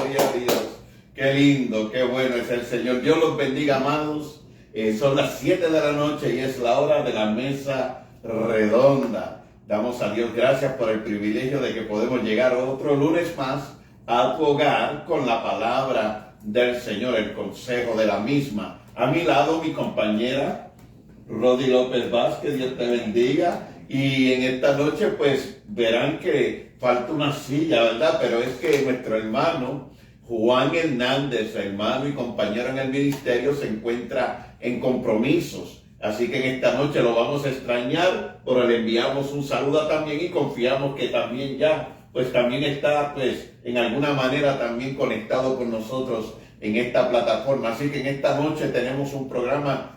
Gloria a Dios. Qué lindo, qué bueno es el Señor. Dios los bendiga, amados. Son las 7 de la noche y es la hora de la mesa redonda. Damos a Dios gracias por el privilegio de que podemos llegar otro lunes más a tu hogar con la palabra del Señor, el consejo de la misma. A mi lado, mi compañera Rodi López Vázquez, Dios te bendiga. Y en esta noche, pues, verán que falta una silla, ¿verdad? Pero es que nuestro hermano Juan Hernández, hermano y compañero en el ministerio, se encuentra en compromisos. Así que en esta noche lo vamos a extrañar, pero le enviamos un saludo también y confiamos que también ya, pues también está, pues, en alguna manera también conectado con nosotros en esta plataforma. Así que en esta noche tenemos un programa,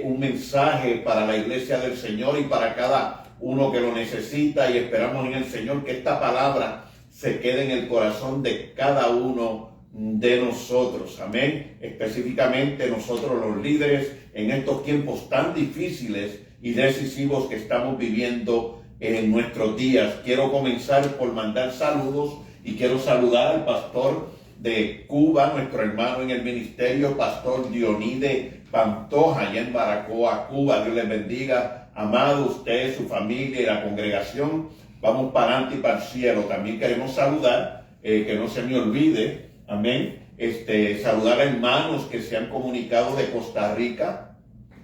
un mensaje para la iglesia del Señor y para cada uno que lo necesita, y esperamos en el Señor que esta palabra se quede en el corazón de cada uno de nosotros. Amén. Específicamente nosotros los líderes en estos tiempos tan difíciles y decisivos que estamos viviendo en nuestros días. Quiero comenzar por mandar saludos y quiero saludar al pastor de Cuba, nuestro hermano en el ministerio, pastor Dionide Pantoja, allá en Baracoa, Cuba. Dios les bendiga, amado, usted, su familia y la congregación. Vamos para adelante y para el cielo. También queremos saludar, que no se me olvide, amén, saludar a hermanos que se han comunicado de Costa Rica,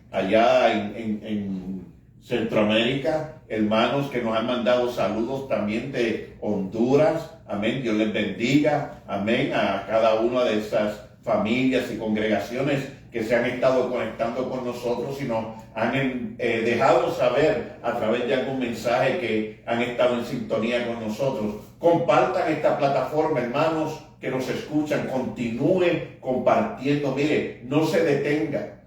allá en Centroamérica, hermanos que nos han mandado saludos también de Honduras, amén, Dios les bendiga, amén, a cada una de esas familias y congregaciones que se han estado conectando con nosotros y nos han dejado saber a través de algún mensaje que han estado en sintonía con nosotros. Compartan esta plataforma, hermanos que nos escuchan, continúen compartiendo. Mire, no se detenga.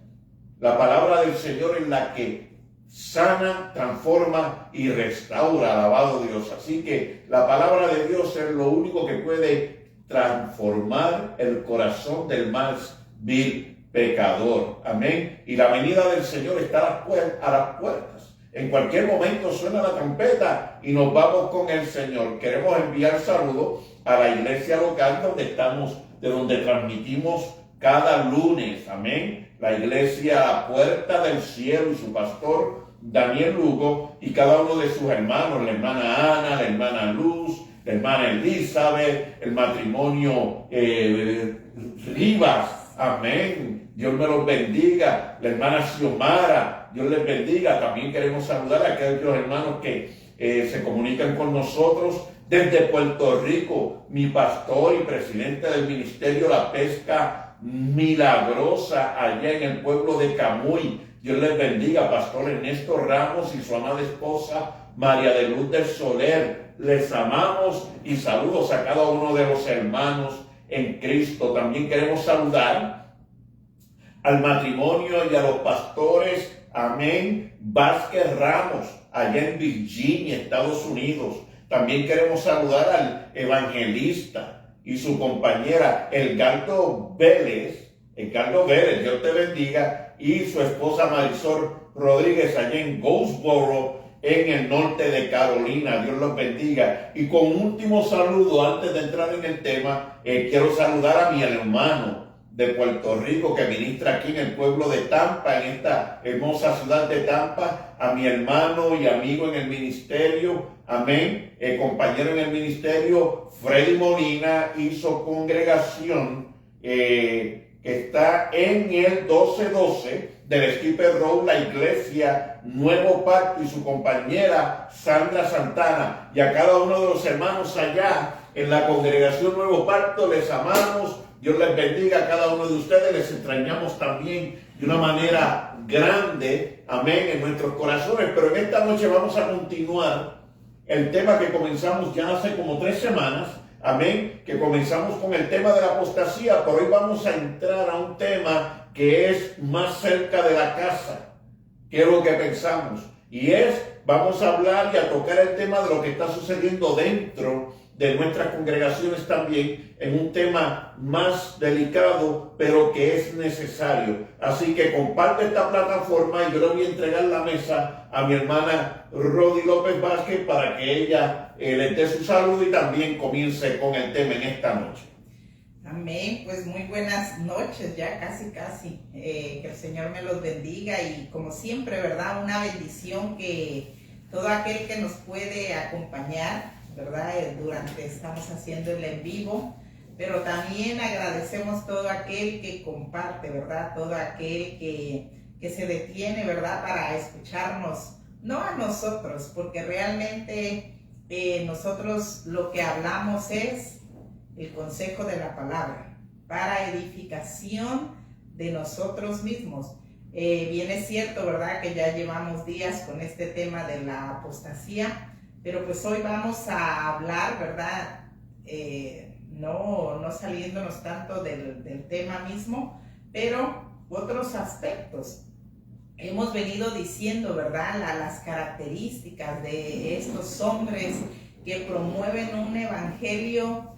La palabra del Señor es la que sana, transforma y restaura, alabado Dios. Así que la palabra de Dios es lo único que puede transformar el corazón del más vil pecador. Amén. Y la venida del Señor está a las puertas. En cualquier momento suena la trompeta y nos vamos con el Señor. Queremos enviar saludos a la iglesia local donde estamos, de donde transmitimos cada lunes. Amén. La iglesia Puerta del Cielo y su pastor Daniel Lugo y cada uno de sus hermanos, la hermana Ana, la hermana Luz, la hermana Elizabeth, el matrimonio Rivas. Amén. Dios me los bendiga. La hermana Xiomara, Dios les bendiga. También queremos saludar a aquellos hermanos que se comunican con nosotros desde Puerto Rico. Mi pastor y presidente del ministerio La Pesca Milagrosa, allá en el pueblo de Camuy. Dios les bendiga, pastor Ernesto Ramos y su amada esposa María de Luz del Soler. Les amamos y saludos a cada uno de los hermanos en Cristo. También queremos saludar al matrimonio y a los pastores, amén, Vázquez Ramos, allá en Virginia, Estados Unidos. También queremos saludar al evangelista y su compañera Edgardo Vélez, Dios te bendiga, y su esposa Marisol Rodríguez, allá en Goldsboro, en el norte de Carolina. Dios los bendiga. Y con un último saludo, antes de entrar en el tema, quiero saludar a mi hermano de Puerto Rico que ministra aquí en el pueblo de Tampa, en esta hermosa ciudad de Tampa, a mi hermano y amigo en el ministerio, amén, compañero en el ministerio, Freddy Molina y su congregación, que está en el 1212 del Skipper Road, la iglesia Nuevo Pacto, y su compañera Sandra Santana, y a cada uno de los hermanos allá en la congregación Nuevo Pacto, les amamos. Dios les bendiga a cada uno de ustedes, les extrañamos también de una manera grande, amén, en nuestros corazones. Pero en esta noche vamos a continuar el tema que comenzamos ya hace como 3 semanas, amén, que comenzamos con el tema de la apostasía, pero hoy vamos a entrar a un tema que es más cerca de la casa, que es lo que pensamos, y vamos a hablar y a tocar el tema de lo que está sucediendo dentro de nuestras congregaciones también, en un tema más delicado, pero que es necesario. Así que comparte esta plataforma y yo le voy a entregar la mesa a mi hermana Rodi López Vázquez para que ella les dé su saludo y también comience con el tema en esta noche. Amén, pues muy buenas noches, ya casi. Que el Señor me los bendiga y como siempre, ¿verdad? Una bendición que todo aquel que nos puede acompañar, ¿verdad? Estamos haciendo el en vivo, pero también agradecemos todo aquel que comparte, ¿verdad? Todo aquel que se detiene, ¿verdad? Para escucharnos, no a nosotros, porque realmente nosotros lo que hablamos es el consejo de la palabra para edificación de nosotros mismos. Bien es cierto, ¿verdad? Que ya llevamos días con este tema de la apostasía, pero pues hoy vamos a hablar, ¿verdad? No saliéndonos tanto del tema mismo, pero otros aspectos. Hemos venido diciendo, ¿verdad? Las características de estos hombres que promueven un evangelio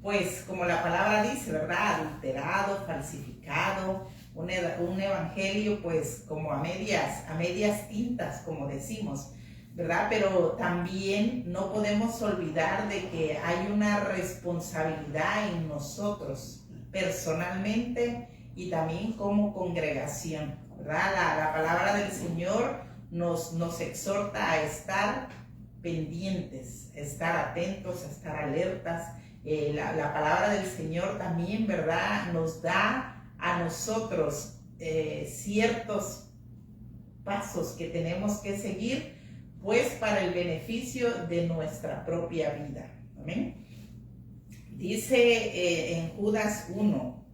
pues como la palabra dice, ¿verdad? Adulterado, falsificado, un evangelio pues como a medias tintas, como decimos, ¿verdad? Pero también no podemos olvidar de que hay una responsabilidad en nosotros personalmente y también como congregación, ¿verdad? La palabra del Señor nos exhorta a estar pendientes, estar atentos, estar alertas. La palabra del Señor también, ¿verdad? Nos da a nosotros ciertos pasos que tenemos que seguir, pues para el beneficio de nuestra propia vida. Amén. Dice en Judas 1,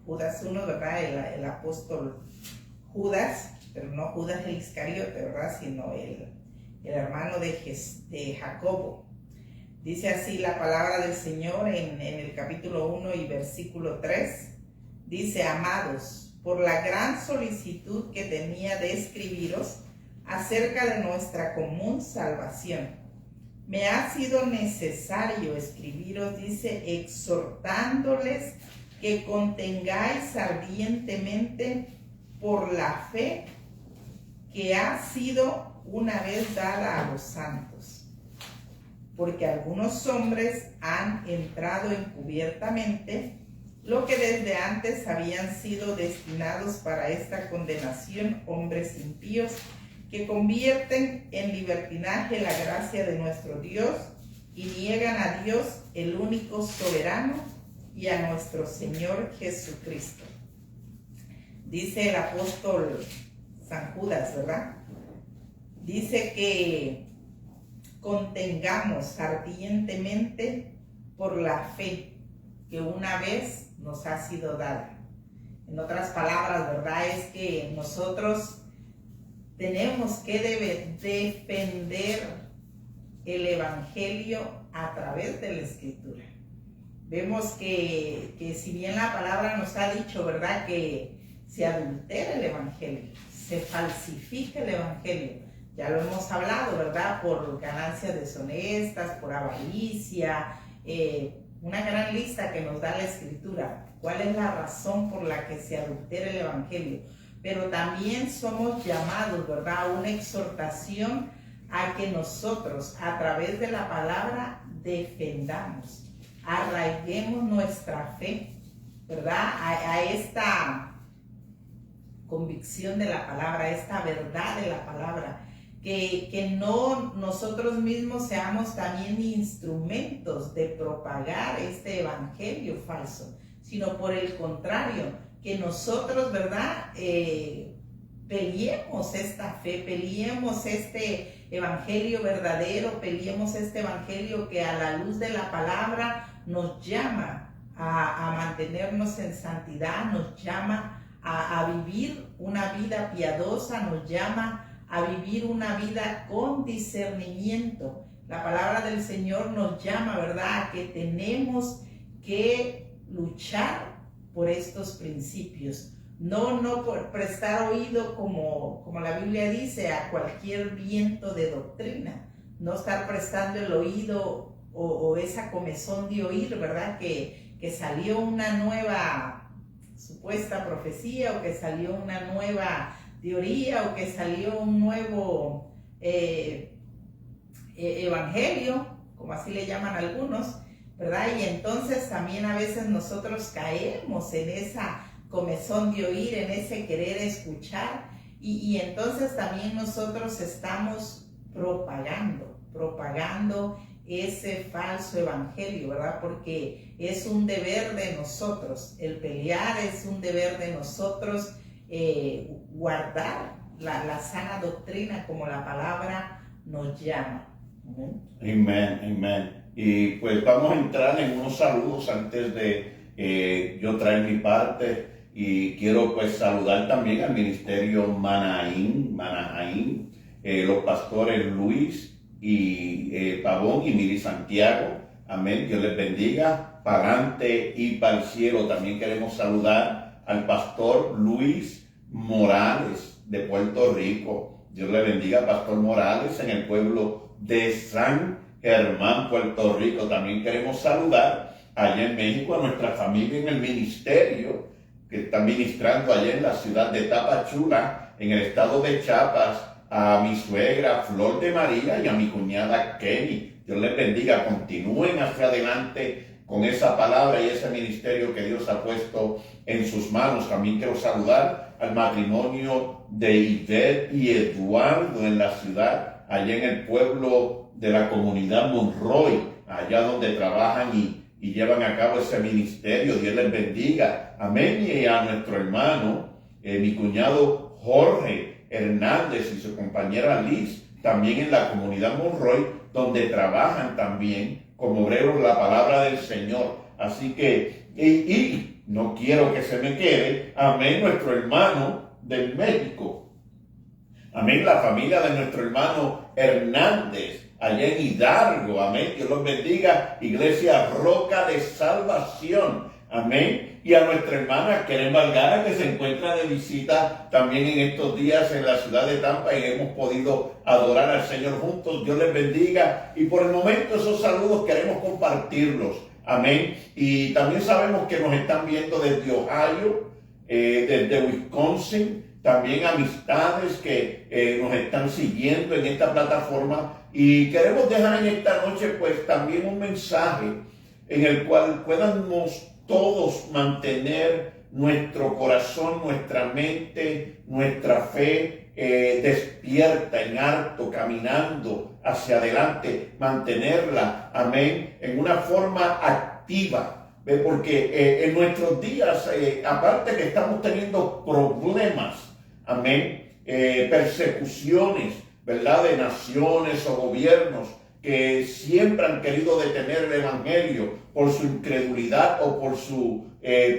¿verdad? El apóstol Judas, pero no Judas el Iscariote, ¿verdad? Sino el hermano de Jacobo. Dice así la palabra del Señor en el capítulo 1 y versículo 3. Dice: amados, por la gran solicitud que tenía de escribiros acerca de nuestra común salvación, me ha sido necesario escribiros, dice, exhortándoles que contengáis ardientemente por la fe que ha sido una vez dada a los santos, porque algunos hombres han entrado encubiertamente, lo que desde antes habían sido destinados para esta condenación, hombres impíos, que convierten en libertinaje la gracia de nuestro Dios y niegan a Dios, el único soberano, y a nuestro Señor Jesucristo. Dice el apóstol San Judas, ¿verdad? Dice que contengamos ardientemente por la fe que una vez nos ha sido dada. En otras palabras, ¿verdad? Es que nosotros tenemos que defender el evangelio a través de la escritura. Vemos que si bien la palabra nos ha dicho, ¿verdad?, que se adultera el evangelio, se falsifica el evangelio. Ya lo hemos hablado, ¿verdad? Por ganancias deshonestas, por avaricia, una gran lista que nos da la Escritura. ¿Cuál es la razón por la que se adultera el evangelio? Pero también somos llamados, ¿verdad?, a una exhortación a que nosotros, a través de la palabra, defendamos, arraiguemos nuestra fe, ¿verdad?, a esta convicción de la palabra, a esta verdad de la palabra. Que no nosotros mismos seamos también instrumentos de propagar este evangelio falso, sino por el contrario, que nosotros, ¿verdad?, peleemos esta fe, peleemos este evangelio verdadero, peleemos este evangelio que a la luz de la palabra nos llama a mantenernos en santidad, nos llama a vivir una vida piadosa, nos llama a vivir una vida con discernimiento. La palabra del Señor nos llama, ¿verdad?, a que tenemos que luchar por estos principios. No por prestar oído, como la Biblia dice, a cualquier viento de doctrina. No estar prestando el oído o esa comezón de oír, ¿verdad?, que salió una nueva supuesta profecía, o que salió una nueva teoría, o que salió un nuevo evangelio, como así le llaman algunos, ¿verdad? Y entonces también a veces nosotros caemos en esa comezón de oír, en ese querer escuchar, y entonces también nosotros estamos propagando ese falso evangelio, ¿verdad? Porque es un deber de nosotros, el pelear es un deber de nosotros, guardar la sana doctrina como la palabra nos llama. Amén, amén. Y pues vamos a entrar en unos saludos antes de yo traer mi parte, y quiero pues saludar también al ministerio Manaín, los pastores Luis y Pavón y Miri Santiago. Amén, Dios les bendiga, pagante y para el cielo. También queremos saludar al pastor Luis Morales de Puerto Rico. Dios le bendiga, Pastor Morales, en el pueblo de San Germán, Puerto Rico. También queremos saludar allá en México a nuestra familia en el ministerio que están ministrando allá en la ciudad de Tapachula, en el estado de Chiapas, a mi suegra Flor de María y a mi cuñada Kenny. Dios les bendiga, continúen hacia adelante con esa palabra y ese ministerio que Dios ha puesto en sus manos. También quiero saludar al matrimonio de Ivette y Eduardo en la ciudad, allá en el pueblo de la comunidad Monroy, allá donde trabajan y llevan a cabo ese ministerio. Dios les bendiga. Amén. Y a nuestro hermano, mi cuñado Jorge Hernández y su compañera Liz, también en la comunidad Monroy, donde trabajan también como obreros la palabra del Señor. Así que, y no quiero que se me quede, amén, nuestro hermano del México. Amén, la familia de nuestro hermano Hernández, allá en Hidalgo. Amén, Dios los bendiga. Iglesia Roca de Salvación. Amén. Y a nuestra hermana Keren Valgara, que se encuentra de visita también en estos días en la ciudad de Tampa, y hemos podido adorar al Señor juntos. Dios les bendiga. Y por el momento esos saludos queremos compartirlos. Amén. Y también sabemos que nos están viendo desde Ohio, desde Wisconsin, también amistades que nos están siguiendo en esta plataforma. Y queremos dejar en esta noche pues también un mensaje en el cual podamos todos mantener nuestro corazón, nuestra mente, nuestra fe despierta, en alto, caminando hacia adelante, mantenerla, amén, en una forma activa, porque en nuestros días, aparte que estamos teniendo problemas, amén, persecuciones, ¿verdad?, de naciones o gobiernos que siempre han querido detener el evangelio por su incredulidad o por su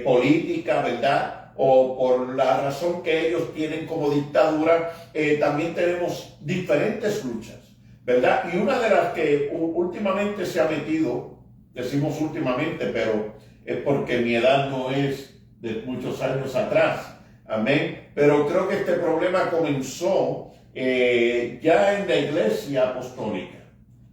política, ¿verdad?, o por la razón que ellos tienen como dictadura. También tenemos diferentes luchas, ¿verdad? Y una de las que últimamente se ha metido, decimos últimamente, pero es porque mi edad no es de muchos años atrás, amén, pero creo que este problema comenzó ya en la iglesia apostólica.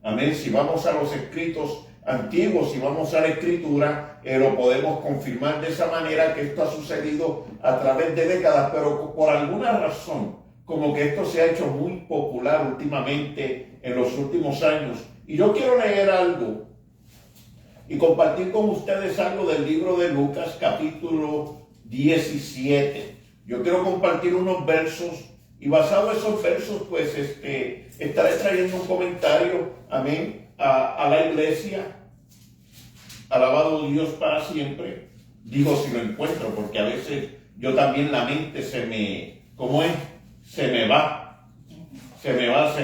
Amén. Si vamos a los escritos antiguos, si vamos a la escritura, lo podemos confirmar de esa manera, que esto ha sucedido a través de décadas, pero por alguna razón, como que esto se ha hecho muy popular últimamente, en los últimos años. Y yo quiero leer algo y compartir con ustedes algo del libro de Lucas, capítulo 17. Yo quiero compartir unos versos, y basado en esos versos, pues estaré trayendo un comentario, amén, a la iglesia. Alabado Dios para siempre. Digo si lo encuentro, porque a veces yo también la mente se me va, se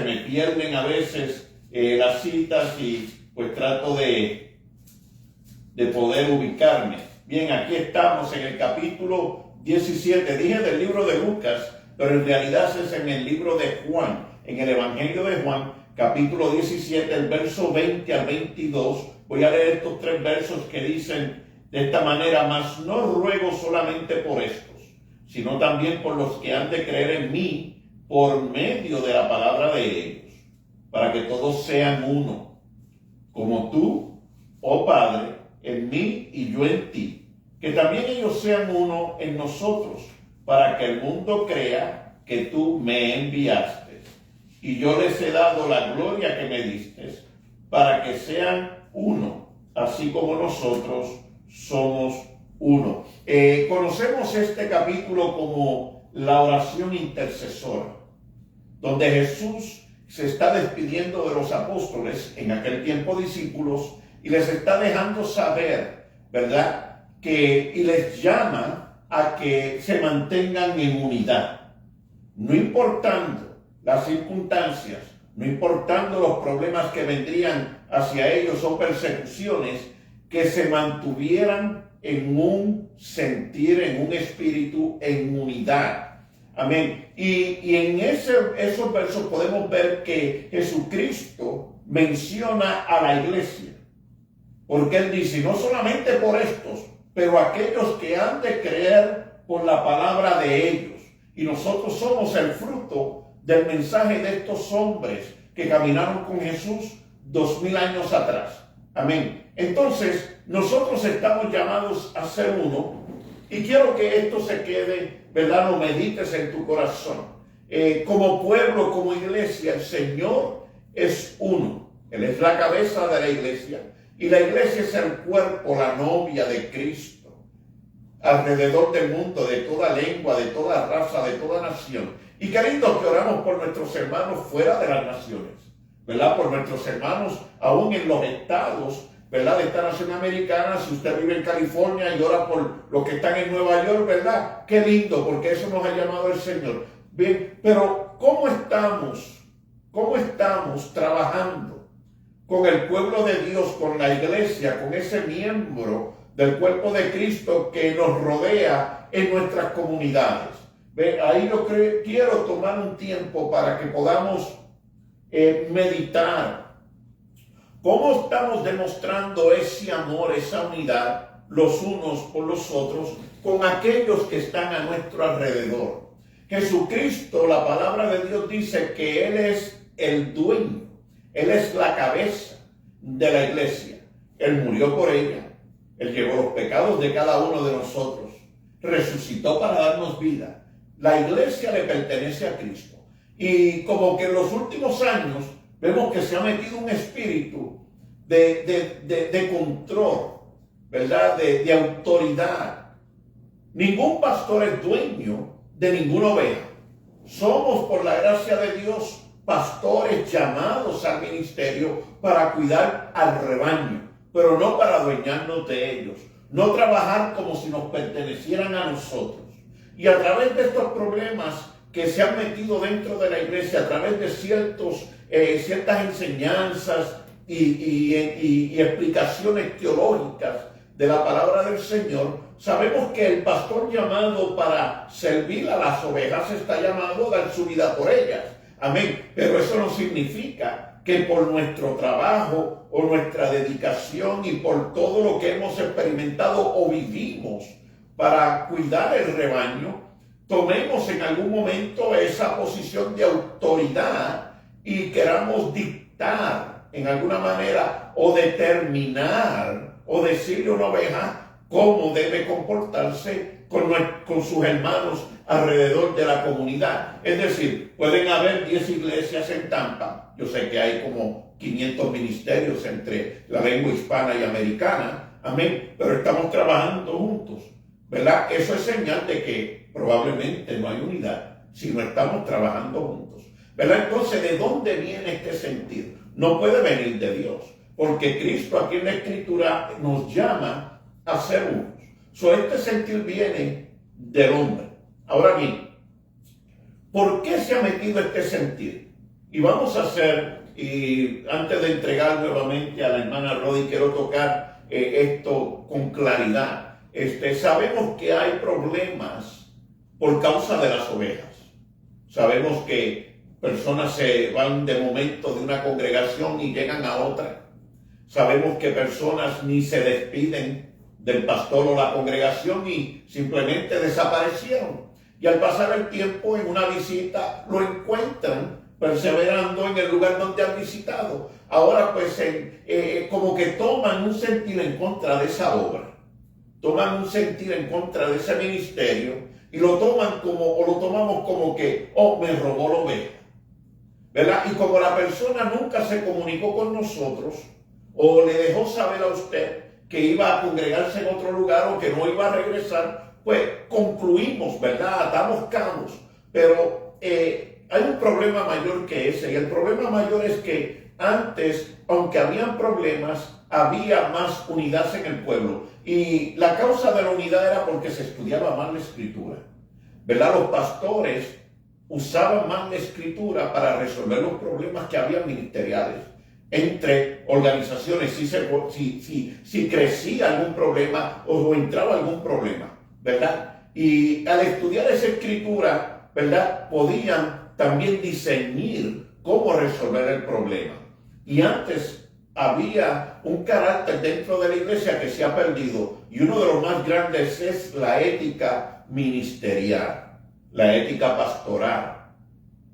me pierden a veces las citas, y pues trato de poder ubicarme. Bien, aquí estamos en el capítulo 17. Dije del libro de Lucas, pero en realidad es en el libro de Juan, en el Evangelio de Juan, capítulo 17, el verso 20 al 22. Voy a leer estos tres versos que dicen de esta manera: mas no ruego solamente por estos, sino también por los que han de creer en mí por medio de la palabra de ellos, para que todos sean uno, como tú, oh Padre, en mí y yo en ti, que también ellos sean uno en nosotros, para que el mundo crea que tú me enviaste, y yo les he dado la gloria que me diste, para que sean uno, así como nosotros somos uno. Conocemos este capítulo como la oración intercesora, donde Jesús se está despidiendo de los apóstoles, en aquel tiempo discípulos, y les está dejando saber, ¿verdad?, y les llama a que se mantengan en unidad, no importando las circunstancias, no importando los problemas que vendrían hacia ellos o persecuciones, que se mantuvieran en un sentir, en un espíritu, en unidad. Amén. Y en esos versos podemos ver que Jesucristo menciona a la iglesia, porque Él dice, no solamente por estos, pero aquellos que han de creer por la palabra de ellos. Y nosotros somos el fruto del mensaje de estos hombres que caminaron con Jesús 2000 años atrás. Amén. Entonces, nosotros estamos llamados a ser uno, y quiero que esto se quede, ¿verdad?, lo medites en tu corazón. Como pueblo, como iglesia, el Señor es uno. Él es la cabeza de la iglesia, y la iglesia es el cuerpo, la novia de Cristo, alrededor del mundo, de toda lengua, de toda raza, de toda nación. Y qué lindo que oramos por nuestros hermanos fuera de las naciones, ¿verdad? Por nuestros hermanos aún en los estados, ¿verdad?, de esta nación americana. Si usted vive en California y ora por los que están en Nueva York, ¿verdad? Qué lindo, porque eso nos ha llamado el Señor. Bien, pero ¿cómo estamos trabajando con el pueblo de Dios, con la iglesia, con ese miembro del cuerpo de Cristo que nos rodea en nuestras comunidades? Ve, ahí yo quiero tomar un tiempo para que podamos meditar. ¿Cómo estamos demostrando ese amor, esa unidad, los unos por los otros, con aquellos que están a nuestro alrededor? Jesucristo, la palabra de Dios dice que Él es el dueño, Él es la cabeza de la iglesia. Él murió por ella, Él llevó los pecados de cada uno de nosotros, resucitó para darnos vida. La iglesia le pertenece a Cristo. Y como que en los últimos años vemos que se ha metido un espíritu de control, ¿verdad?, de autoridad. Ningún pastor es dueño de ninguna oveja. Somos, por la gracia de Dios, pastores llamados al ministerio para cuidar al rebaño, pero no para adueñarnos de ellos, no trabajar como si nos pertenecieran a nosotros. Y a través de estos problemas que se han metido dentro de la iglesia, a través de ciertas enseñanzas y explicaciones teológicas de la palabra del Señor, sabemos que el pastor llamado para servir a las ovejas está llamado a dar su vida por ellas. Amén. Pero eso no significa que por nuestro trabajo o nuestra dedicación y por todo lo que hemos experimentado o vivimos para cuidar el rebaño, tomemos en algún momento esa posición de autoridad y queramos dictar en alguna manera o determinar o decirle a una oveja cómo debe comportarse con sus hermanos alrededor de la comunidad. Es decir, pueden haber 10 iglesias en Tampa. Yo sé que hay como 500 ministerios entre la lengua hispana y americana. Amén. Pero estamos trabajando juntos, ¿verdad? Eso es señal de que probablemente no hay unidad si no estamos trabajando juntos, ¿verdad? Entonces, ¿de dónde viene este sentir? No puede venir de Dios, porque Cristo aquí en la Escritura nos llama a ser unos. Este sentir viene del hombre. Ahora bien, ¿por qué se ha metido este sentir? Y vamos a hacer, y antes de entregar nuevamente a la hermana Rodi, quiero tocar esto con claridad. Sabemos que hay problemas por causa de las ovejas. Sabemos que personas se van de momento de una congregación y llegan a otra. Sabemos que personas ni se despiden del pastor o la congregación y simplemente desaparecieron. Y al pasar el tiempo en una visita lo encuentran perseverando en el lugar donde han visitado. Ahora pues como que toman un sentir en contra de esa obra. Toman un sentir en contra de ese ministerio y lo tomamos como que, me robó la oveja, ¿verdad? Y como la persona nunca se comunicó con nosotros o le dejó saber a usted que iba a congregarse en otro lugar o que no iba a regresar, pues concluimos, ¿verdad? Atamos cabos. Pero hay un problema mayor que ese, y el problema mayor es que antes, aunque habían problemas, había más unidad en el pueblo. Y la causa de la unidad era porque se estudiaba más la Escritura, ¿verdad? Los pastores usaban más la Escritura para resolver los problemas que había ministeriales entre organizaciones, si crecía algún problema o entraba algún problema, ¿verdad? Y al estudiar esa Escritura, ¿verdad?, podían también discernir cómo resolver el problema. Y antes había un carácter dentro de la iglesia que se ha perdido, y uno de los más grandes es la ética ministerial, la ética pastoral.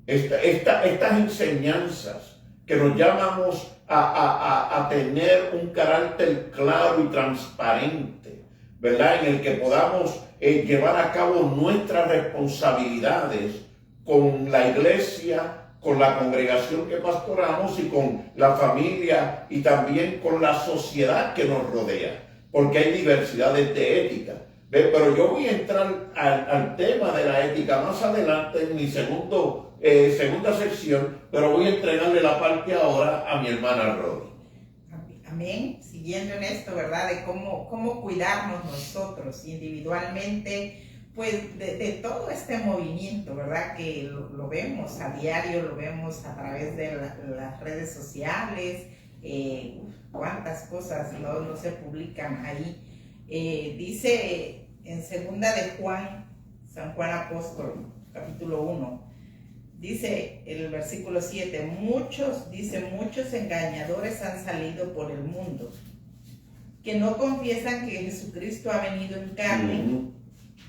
Estas enseñanzas que nos llamamos a tener un carácter claro y transparente, ¿verdad?, en el que podamos llevar a cabo nuestras responsabilidades con la iglesia, con la congregación que pastoramos y con la familia y también con la sociedad que nos rodea, porque hay diversidades de ética. Pero yo voy a entrar al tema de la ética más adelante en mi segunda sección, pero voy a entregarle la parte ahora a mi hermana Rodi. Amén. Siguiendo en esto, ¿verdad? De cómo cuidarnos nosotros individualmente, pues de todo este movimiento, ¿verdad? Que lo vemos a diario, lo vemos a través de las redes sociales, cuántas cosas no se publican ahí. Dice en segunda de Juan, San Juan Apóstol, capítulo 1, dice el versículo 7, muchos engañadores han salido por el mundo, que no confiesan que Jesucristo ha venido en carne.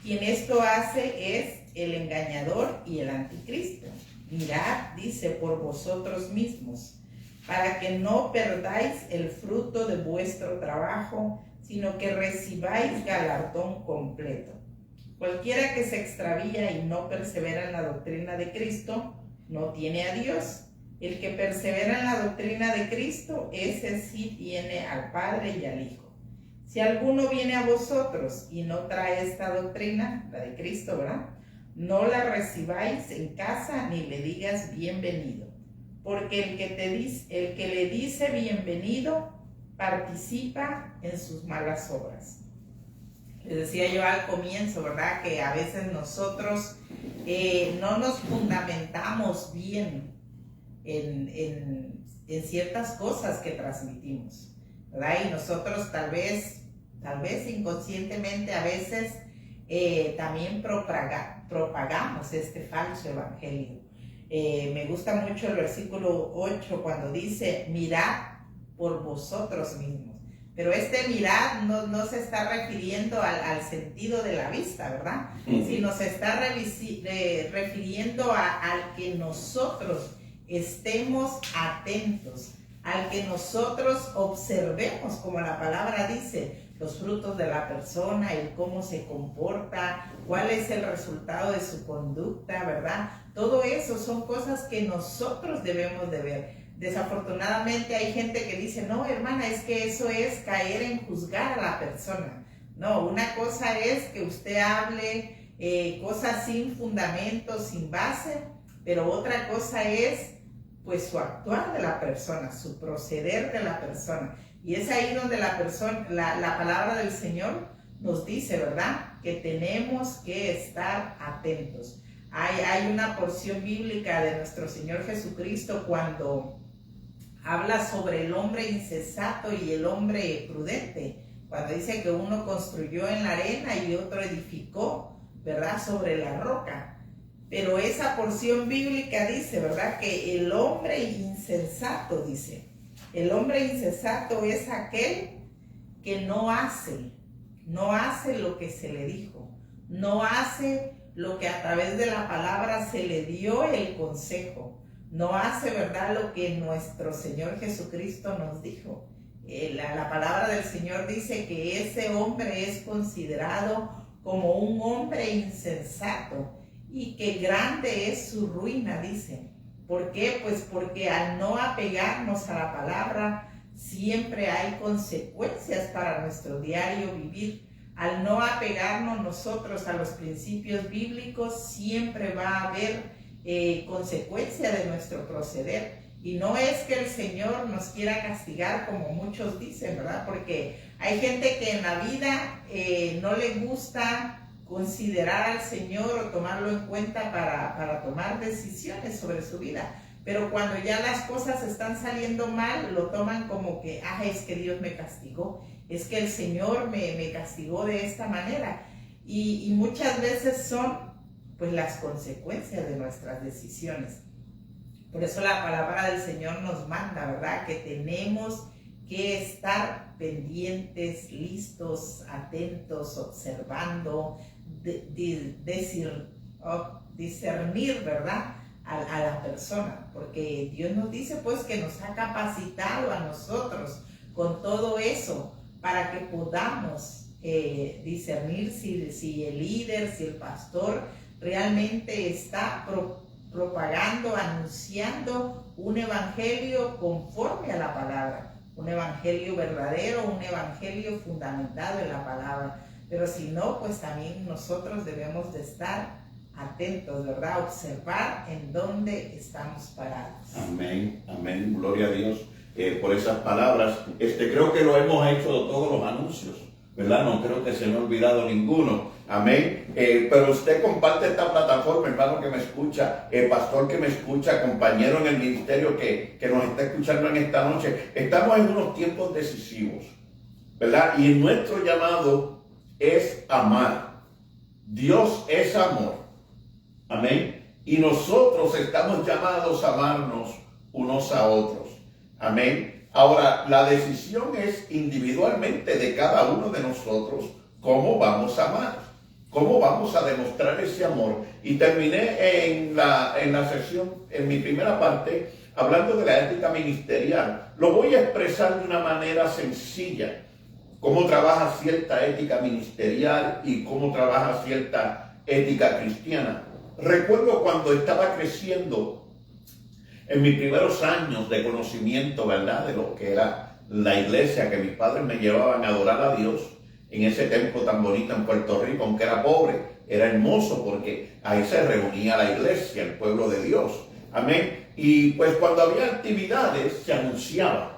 Quien esto hace es el engañador y el anticristo. Mirad, dice, por vosotros mismos, para que no perdáis el fruto de vuestro trabajo, sino que recibáis galardón completo. Cualquiera que se extravía y no persevera en la doctrina de Cristo, no tiene a Dios. El que persevera en la doctrina de Cristo, ese sí tiene al Padre y al Hijo. Si alguno viene a vosotros y no trae esta doctrina, la de Cristo, ¿verdad?, no la recibáis en casa ni le digas bienvenido, porque el que le dice bienvenido participa en sus malas obras. Les decía yo al comienzo, ¿verdad?, que a veces nosotros no nos fundamentamos bien en ciertas cosas que transmitimos, ¿verdad? Y nosotros tal vez inconscientemente a veces también propagamos este falso evangelio. Me gusta mucho el versículo 8 cuando dice, mirad por vosotros mismos. Pero este mirad no se está refiriendo al sentido de la vista, ¿verdad? Sino se está refiriendo al que nosotros estemos atentos, al que nosotros observemos, como la palabra dice, los frutos de la persona, el cómo se comporta, cuál es el resultado de su conducta, ¿verdad? Todo eso son cosas que nosotros debemos de ver. Desafortunadamente hay gente que dice, no, hermana, es que eso es caer en juzgar a la persona. No, una cosa es que usted hable cosas sin fundamento, sin base, pero otra cosa es pues su actuar de la persona, su proceder de la persona. Y es ahí donde la palabra del Señor nos dice, ¿verdad?, que tenemos que estar atentos. Hay una porción bíblica de nuestro Señor Jesucristo cuando habla sobre el hombre insensato y el hombre prudente, cuando dice que uno construyó en la arena y otro edificó, ¿verdad?, sobre la roca. Pero esa porción bíblica dice, ¿verdad?, que el hombre insensato, dice, el hombre insensato es aquel que no hace lo que se le dijo, no hace lo que a través de la palabra se le dio el consejo, no hace, ¿verdad?, lo que nuestro Señor Jesucristo nos dijo. La palabra del Señor dice que ese hombre es considerado como un hombre insensato y que grande es su ruina, dice. ¿Por qué? Pues porque al no apegarnos a la palabra, siempre hay consecuencias para nuestro diario vivir. Al no apegarnos nosotros a los principios bíblicos, siempre va a haber consecuencia de nuestro proceder. Y no es que el Señor nos quiera castigar como muchos dicen, ¿verdad? Porque hay gente que en la vida no le gusta considerar al Señor o tomarlo en cuenta para tomar decisiones sobre su vida. Pero cuando ya las cosas están saliendo mal, lo toman como que, es que Dios me castigó, es que el Señor me castigó de esta manera. Y muchas veces son pues las consecuencias de nuestras decisiones. Por eso la palabra del Señor nos manda, ¿verdad? Que tenemos que estar pendientes, listos, atentos, observando, discernir, ¿verdad? A la persona, porque Dios nos dice pues que nos ha capacitado a nosotros con todo eso para que podamos discernir si el líder, si el pastor realmente está propagando, anunciando un evangelio conforme a la palabra, un evangelio verdadero, un evangelio fundamentado en la palabra. Pero si no, pues también nosotros debemos de estar atentos, ¿verdad? Observar en dónde estamos parados. Amén, amén, gloria a Dios por esas palabras. Creo que lo hemos hecho todos los anuncios, ¿verdad? No creo que se me ha olvidado ninguno. Amén. Pero usted comparte esta plataforma, hermano que me escucha, pastor que me escucha, compañero en el ministerio que nos está escuchando en esta noche. Estamos en unos tiempos decisivos, ¿verdad? Y nuestro llamado es amar. Dios es amor. Amén. Y nosotros estamos llamados a amarnos unos a otros. Amén. Ahora, la decisión es individualmente de cada uno de nosotros cómo vamos a amar, cómo vamos a demostrar ese amor. Y terminé en la sesión, en mi primera parte, hablando de la ética ministerial. Lo voy a expresar de una manera sencilla. Cómo trabaja cierta ética ministerial y cómo trabaja cierta ética cristiana. Recuerdo cuando estaba creciendo en mis primeros años de conocimiento, ¿verdad?, de lo que era la iglesia, que mis padres me llevaban a adorar a Dios en ese templo tan bonito en Puerto Rico, aunque era pobre, era hermoso porque ahí se reunía la iglesia, el pueblo de Dios. Amén. Y pues cuando había actividades se anunciaba.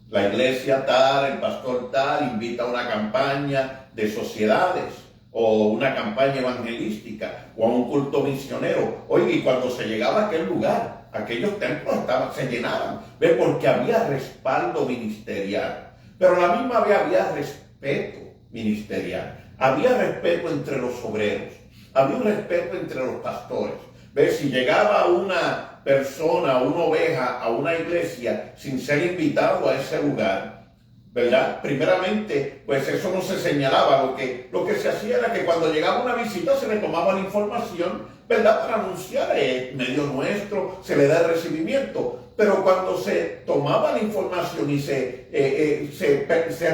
La iglesia tal, el pastor tal, invita a una campaña de sociedades o una campaña evangelística o a un culto misionero. Oye, y cuando se llegaba a aquel lugar, aquellos templos se llenaban, ¿ve? Porque había respaldo ministerial. Pero a la misma vez había respeto ministerial. Había respeto entre los obreros. Había un respeto entre los pastores. ¿Ve? Si llegaba una persona, una oveja a una iglesia sin ser invitado a ese lugar, ¿verdad? Primeramente, pues eso no se señalaba. Lo que se hacía era que cuando llegaba una visita se le tomaba la información, ¿verdad?, para anunciar medio nuestro, se le da el recibimiento. Pero cuando se tomaba la información y se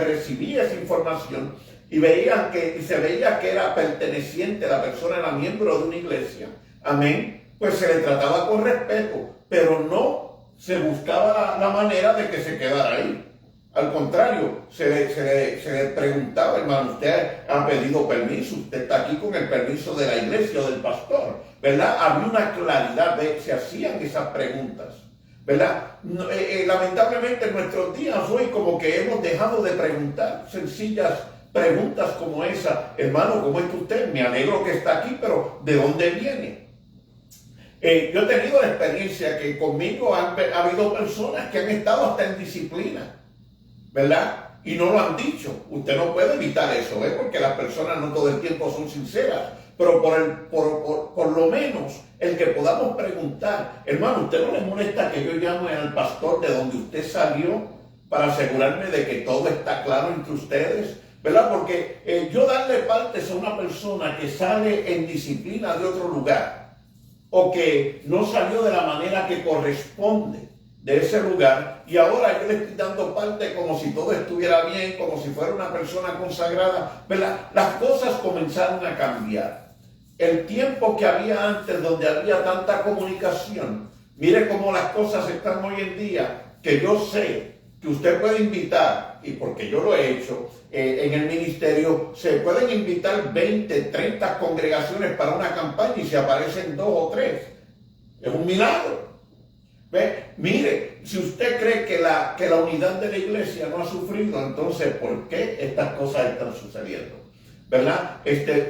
recibía esa información y se veía que era perteneciente, la persona era miembro de una iglesia, amén, pues se le trataba con respeto, pero no se buscaba la manera de que se quedara ahí. Al contrario, se le preguntaba, hermano, usted ha pedido permiso, usted está aquí con el permiso de la iglesia o del pastor, ¿verdad? Había una claridad, se hacían esas preguntas, ¿verdad? Lamentablemente en nuestros días hoy como que hemos dejado de preguntar sencillas preguntas como esa. Hermano, ¿cómo está usted? Me alegro que está aquí, pero ¿de dónde viene? Yo he tenido la experiencia que conmigo ha habido personas que han estado hasta en disciplina, ¿verdad? Y no lo han dicho. Usted no puede evitar eso, ¿ves? Porque las personas no todo el tiempo son sinceras. Pero por lo menos el que podamos preguntar, hermano, ¿usted no le molesta que yo llame al pastor de donde usted salió para asegurarme de que todo está claro entre ustedes? ¿Verdad? Porque yo darle partes a una persona que sale en disciplina de otro lugar o que no salió de la manera que corresponde de ese lugar, y ahora yo le estoy dando parte como si todo estuviera bien, como si fuera una persona consagrada, ¿verdad? Las cosas comenzaron a cambiar. El tiempo que había antes, donde había tanta comunicación, mire cómo las cosas están hoy en día, que yo sé que usted puede invitar, y porque yo lo he hecho, en el ministerio, se pueden invitar 20, 30 congregaciones para una campaña y se aparecen 2 o 3. Es un milagro. ¿Ve? Mire, si usted cree que la unidad de la iglesia no ha sufrido, entonces, ¿por qué estas cosas están sucediendo? ¿Verdad?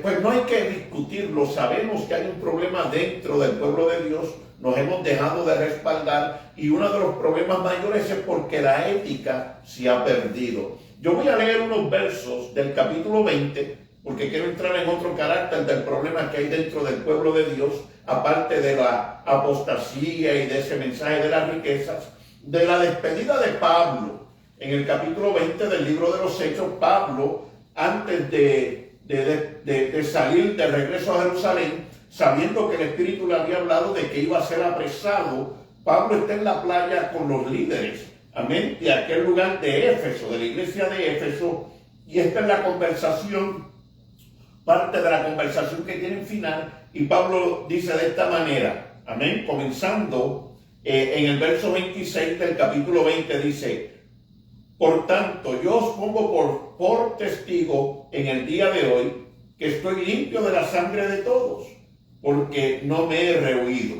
Pues no hay que discutirlo. Sabemos que hay un problema dentro del pueblo de Dios. Nos hemos dejado de respaldar y uno de los problemas mayores es porque la ética se ha perdido. Yo voy a leer unos versos del capítulo 20 porque quiero entrar en otro carácter del problema que hay dentro del pueblo de Dios, aparte de la apostasía y de ese mensaje de las riquezas, de la despedida de Pablo. En el capítulo 20 del libro de los Hechos, Pablo, antes de salir de regreso a Jerusalén, sabiendo que el Espíritu le había hablado de que iba a ser apresado, Pablo está en la playa con los líderes, amén, de aquel lugar de Éfeso, de la iglesia de Éfeso, y esta es la conversación, parte de la conversación que tienen final, y Pablo dice de esta manera, amén, comenzando en el verso 26 del capítulo 20, dice: por tanto, yo os pongo por testigo en el día de hoy que estoy limpio de la sangre de todos, porque no me he rehuido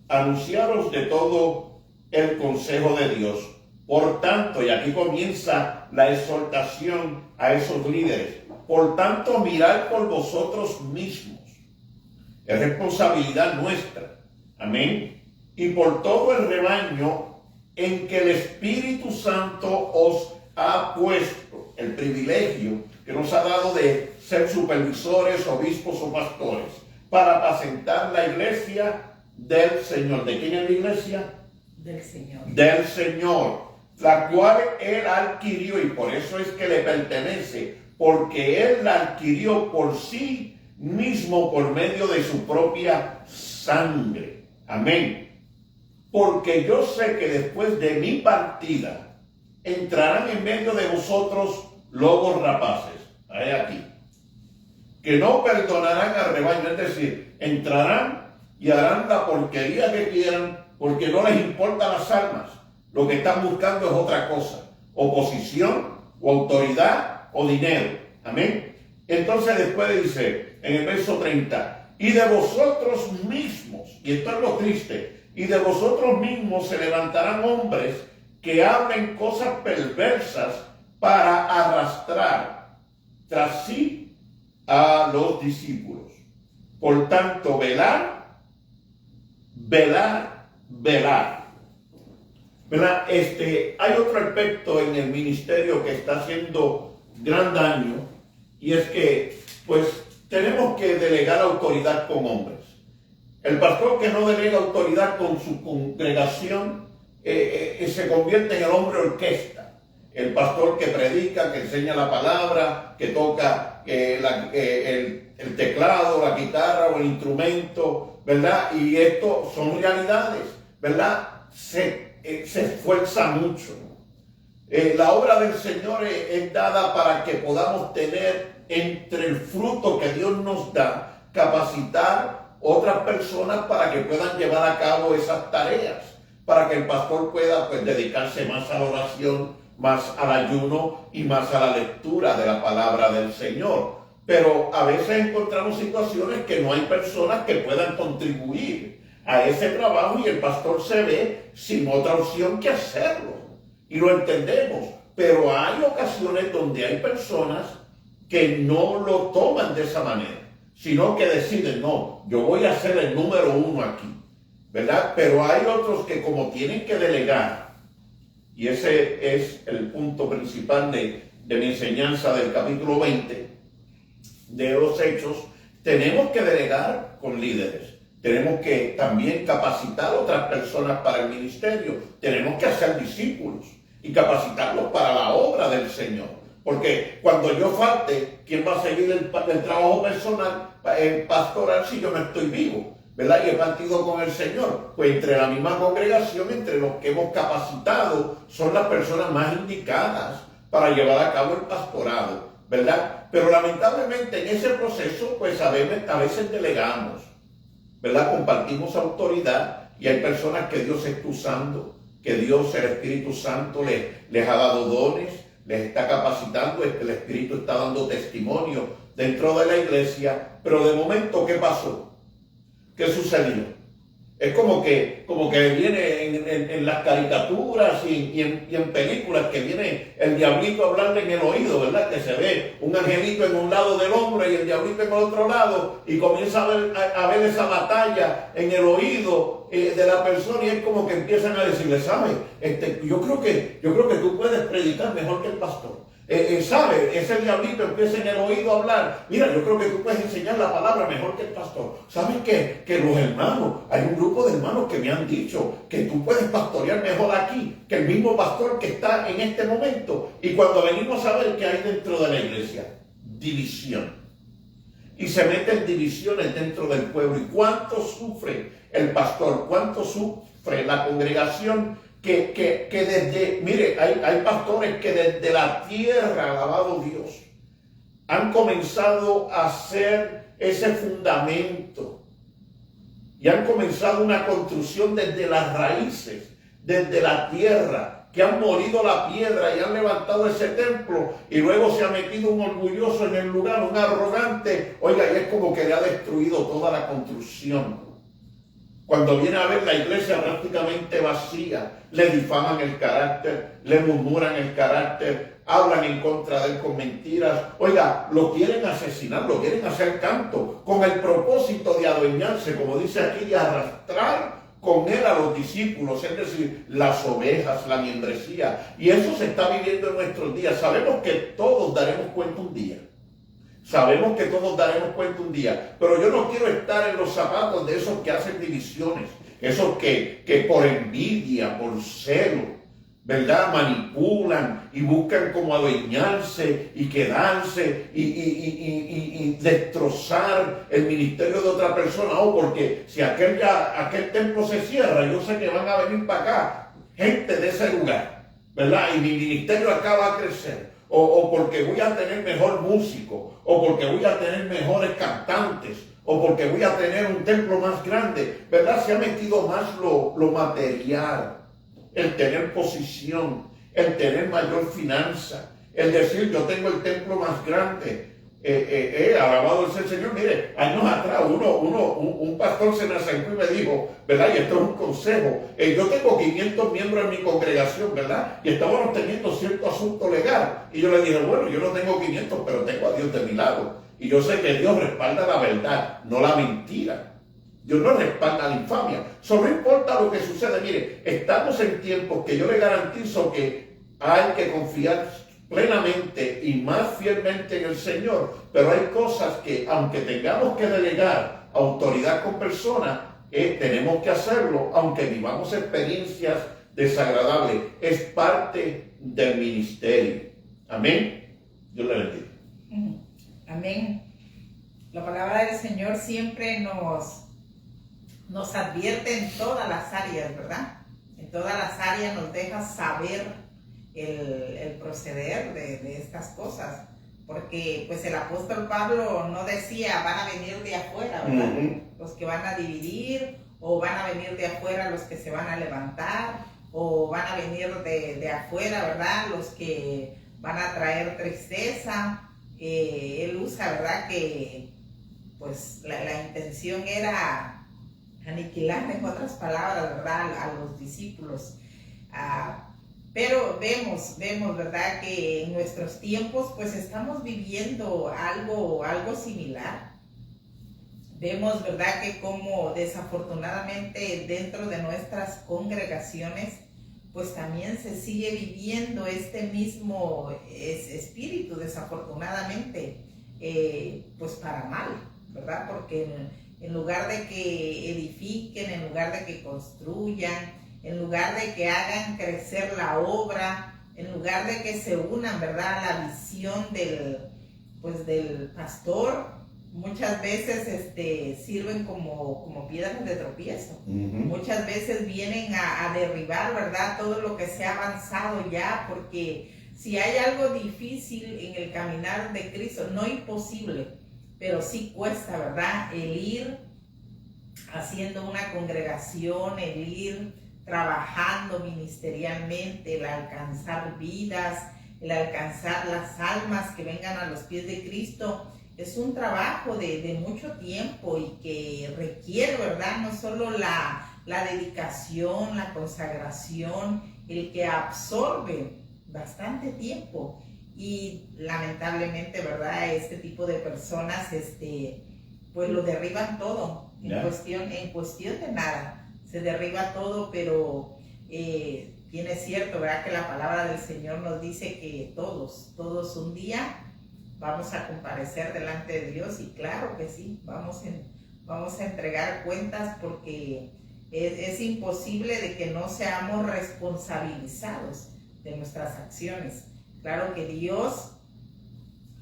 anunciaros de todo el consejo de Dios. Por tanto, y aquí comienza la exhortación a esos líderes, por tanto, mirad por vosotros mismos. Es responsabilidad nuestra. Amén. Y por todo el rebaño en que el Espíritu Santo os ha puesto, el privilegio que nos ha dado de ser supervisores, obispos o pastores, para apacentar la iglesia del Señor. ¿De quién es la iglesia? Del Señor. Del Señor, la cual Él adquirió, y por eso es que le pertenece, porque Él la adquirió por sí mismo por medio de su propia sangre. Amén. Porque yo sé que después de mi partida entrarán en medio de vosotros lobos rapaces. Ahí aquí. Que no perdonarán al rebaño, es decir, entrarán y harán la porquería que quieran porque no les importan las almas. Lo que están buscando es otra cosa: oposición o autoridad o dinero. Amén. Entonces después dice en el verso 30: y de vosotros mismos, y esto es lo triste, y de vosotros mismos se levantarán hombres que hablen cosas perversas para arrastrar tras sí a los discípulos. Por tanto, velar. ¿Verdad? Hay otro aspecto en el ministerio que está haciendo gran daño, y es que, pues, tenemos que delegar autoridad con hombres. El pastor que no delega autoridad con su congregación se convierte en el hombre orquesta. El pastor que predica, que enseña la palabra, que toca el teclado, la guitarra o el instrumento, ¿verdad? Y esto son realidades, ¿verdad? Se esfuerza mucho. La obra del Señor es dada para que podamos tener entre el fruto que Dios nos da, capacitar otras personas para que puedan llevar a cabo esas tareas, para que el pastor pueda, pues, dedicarse más a la oración, más al ayuno y más a la lectura de la palabra del Señor. Pero a veces encontramos situaciones que no hay personas que puedan contribuir a ese trabajo y el pastor se ve sin otra opción que hacerlo. Y lo entendemos, pero hay ocasiones donde hay personas que no lo toman de esa manera, sino que deciden: no, yo voy a ser el número uno aquí, ¿verdad? Pero hay otros que, como tienen que delegar, y ese es el punto principal de mi enseñanza del capítulo 20 de los Hechos, tenemos que delegar con líderes. Tenemos que también capacitar a otras personas para el ministerio. Tenemos que hacer discípulos y capacitarlos para la obra del Señor. Porque cuando yo falte, ¿quién va a seguir el trabajo personal, pastoral, si yo no estoy vivo? ¿Verdad? Y he partido con el Señor. Pues entre la misma congregación, entre los que hemos capacitado, son las personas más indicadas para llevar a cabo el pastorado, ¿verdad? Pero lamentablemente en ese proceso, pues a veces delegamos, ¿verdad? Compartimos autoridad y hay personas que Dios está usando que Dios, el Espíritu Santo, les ha dado dones, les está capacitando, el Espíritu está dando testimonio dentro de la iglesia, pero de momento, ¿qué pasó? ¿Qué sucedió? Es como que viene en las caricaturas y en películas, que viene el diablito a hablarle en el oído, ¿verdad? Que se ve un angelito en un lado del hombre y el diablito en el otro lado, y comienza a ver esa batalla en el oído de la persona, y es como que empiezan a decirle, ¿sabes? Yo creo que tú puedes predicar mejor que el pastor. ¿Sabe? Ese diablito empieza en el oído a hablar. Mira, yo creo que tú puedes enseñar la palabra mejor que el pastor. ¿Sabes qué? Que los hermanos, hay un grupo de hermanos que me han dicho que tú puedes pastorear mejor aquí que el mismo pastor que está en este momento. Y cuando venimos a ver qué hay dentro de la iglesia, división. Y se meten divisiones dentro del pueblo. ¿Y cuánto sufre el pastor? ¿Cuánto sufre la congregación? Que desde, mire, hay pastores que desde la tierra, alabado Dios, han comenzado a hacer ese fundamento y han comenzado una construcción desde las raíces, desde la tierra, que han molido la piedra y han levantado ese templo, y luego se ha metido un orgulloso en el lugar, un arrogante, oiga, y es como que le ha destruido toda la construcción. Cuando viene a ver la iglesia prácticamente vacía, le difaman el carácter, le murmuran el carácter, hablan en contra de él con mentiras. Oiga, lo quieren asesinar, lo quieren hacer canto, con el propósito de adueñarse, como dice aquí, de arrastrar con él a los discípulos, es decir, las ovejas, la membresía. Y eso se está viviendo en nuestros días. Sabemos que todos daremos cuenta un día. Sabemos que todos daremos cuenta un día, pero yo no quiero estar en los zapatos de esos que hacen divisiones, esos que por envidia, por celo, ¿verdad? Manipulan y buscan como adueñarse y quedarse y destrozar el ministerio de otra persona. Oh, porque si aquel templo se cierra, yo sé que van a venir para acá gente de ese lugar, ¿verdad? Y mi ministerio acá va a crecer. O porque voy a tener mejor músico, o porque voy a tener mejores cantantes, o porque voy a tener un templo más grande, ¿verdad? Se ha metido más lo material, el tener posición, el tener mayor finanza, el decir yo tengo el templo más grande. Alabado sea el Señor. Mire, años atrás un pastor se me acercó y me dijo, ¿verdad? Y esto es un consejo, yo tengo 500 miembros en mi congregación, ¿verdad? Y estábamos teniendo cierto asunto legal, y yo le dije, bueno, yo no tengo 500, pero tengo a Dios de mi lado, y yo sé que Dios respalda la verdad, no la mentira. Dios no respalda la infamia. No importa lo que sucede. Mire, estamos en tiempos que yo le garantizo que hay que confiar plenamente y más fielmente en el Señor, pero hay cosas que, aunque tengamos que delegar autoridad con personas, tenemos que hacerlo, aunque vivamos experiencias desagradables. Es parte del ministerio. Amén. Dios le bendiga. Amén. La palabra del Señor siempre nos advierte en todas las áreas, ¿verdad? En todas las áreas nos deja saber el proceder de estas cosas, porque pues el apóstol Pablo no decía van a venir de afuera, ¿verdad? Los que van a dividir, o van a venir de afuera los que se van a levantar, o van a venir de afuera, ¿verdad? Los que van a traer tristeza. Él usa, ¿verdad? Que pues la intención era aniquilar, en otras palabras, ¿verdad? A los discípulos. Pero vemos, ¿verdad? Que en nuestros tiempos pues estamos viviendo algo similar. Vemos, ¿verdad? Que como desafortunadamente dentro de nuestras congregaciones pues también se sigue viviendo este mismo espíritu, desafortunadamente, pues para mal, ¿verdad? Porque en lugar de que edifiquen, en lugar de que construyan, en lugar de que hagan crecer la obra, en lugar de que se unan, ¿verdad?, a la visión del pastor, muchas veces sirven como piedras de tropiezo. Muchas veces vienen a derribar, ¿verdad?, todo lo que se ha avanzado ya, porque si hay algo difícil en el caminar de Cristo, no imposible, pero sí cuesta, ¿verdad?, el ir haciendo una congregación, el ir trabajando ministerialmente, el alcanzar vidas, el alcanzar las almas que vengan a los pies de Cristo, es un trabajo de mucho tiempo y que requiere, ¿verdad? No solo la dedicación, la consagración, el que absorbe bastante tiempo. Y lamentablemente, ¿verdad? Este tipo de personas, pues lo derriban todo, en cuestión de nada. Se derriba todo, pero tiene cierto, ¿verdad? Que la palabra del Señor nos dice que todos un día vamos a comparecer delante de Dios, y claro que sí, vamos a entregar cuentas, porque es imposible de que no seamos responsabilizados de nuestras acciones. Claro que Dios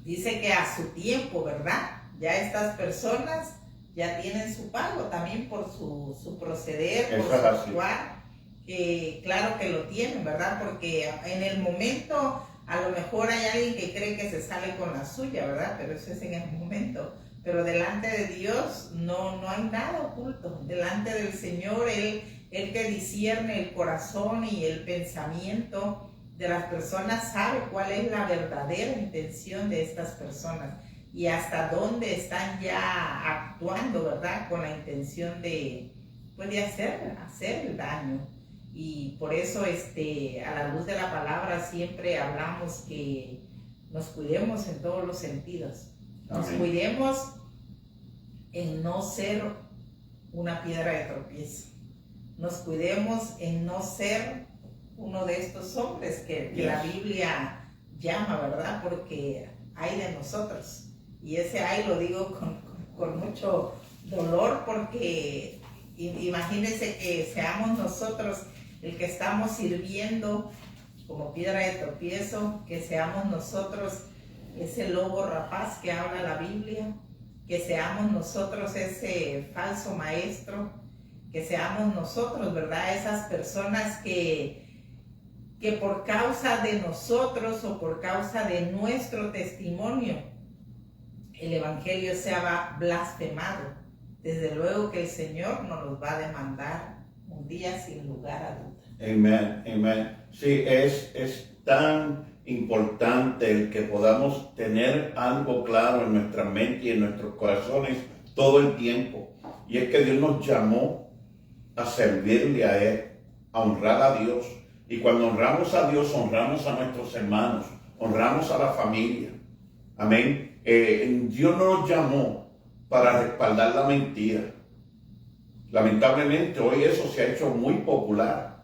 dice que a su tiempo, ¿verdad? Ya estas personas ya tienen su pago también por su proceder, por su actuar, que claro que lo tienen, ¿verdad? Porque en el momento a lo mejor hay alguien que cree que se sale con la suya, ¿verdad? Pero eso es en el momento. Pero delante de Dios no hay nada oculto. Delante del Señor, Él que discierne el corazón y el pensamiento de las personas, sabe cuál es la verdadera intención de estas personas y hasta dónde están ya actuando, ¿verdad? Con la intención de hacer el daño. Y por eso a la luz de la palabra siempre hablamos que nos cuidemos en todos los sentidos. Nos cuidemos en no ser una piedra de tropiezo. Nos cuidemos en no ser uno de estos hombres que la Biblia llama, ¿verdad? Porque hay de nosotros. Y ese ay lo digo con mucho dolor, porque imagínense que seamos nosotros el que estamos sirviendo como piedra de tropiezo, que seamos nosotros ese lobo rapaz que habla la Biblia, que seamos nosotros ese falso maestro, que seamos nosotros, ¿verdad? Esas personas que por causa de nosotros o por causa de nuestro testimonio, el Evangelio sea blasfemado. Desde luego que el Señor nos los va a demandar un día sin lugar a duda. Amén. Sí, es tan importante el que podamos tener algo claro en nuestra mente y en nuestros corazones todo el tiempo. Y es que Dios nos llamó a servirle a Él, a honrar a Dios. Y cuando honramos a Dios, honramos a nuestros hermanos, honramos a la familia. Amén. Dios no nos llamó para respaldar la mentira. Lamentablemente hoy eso se ha hecho muy popular.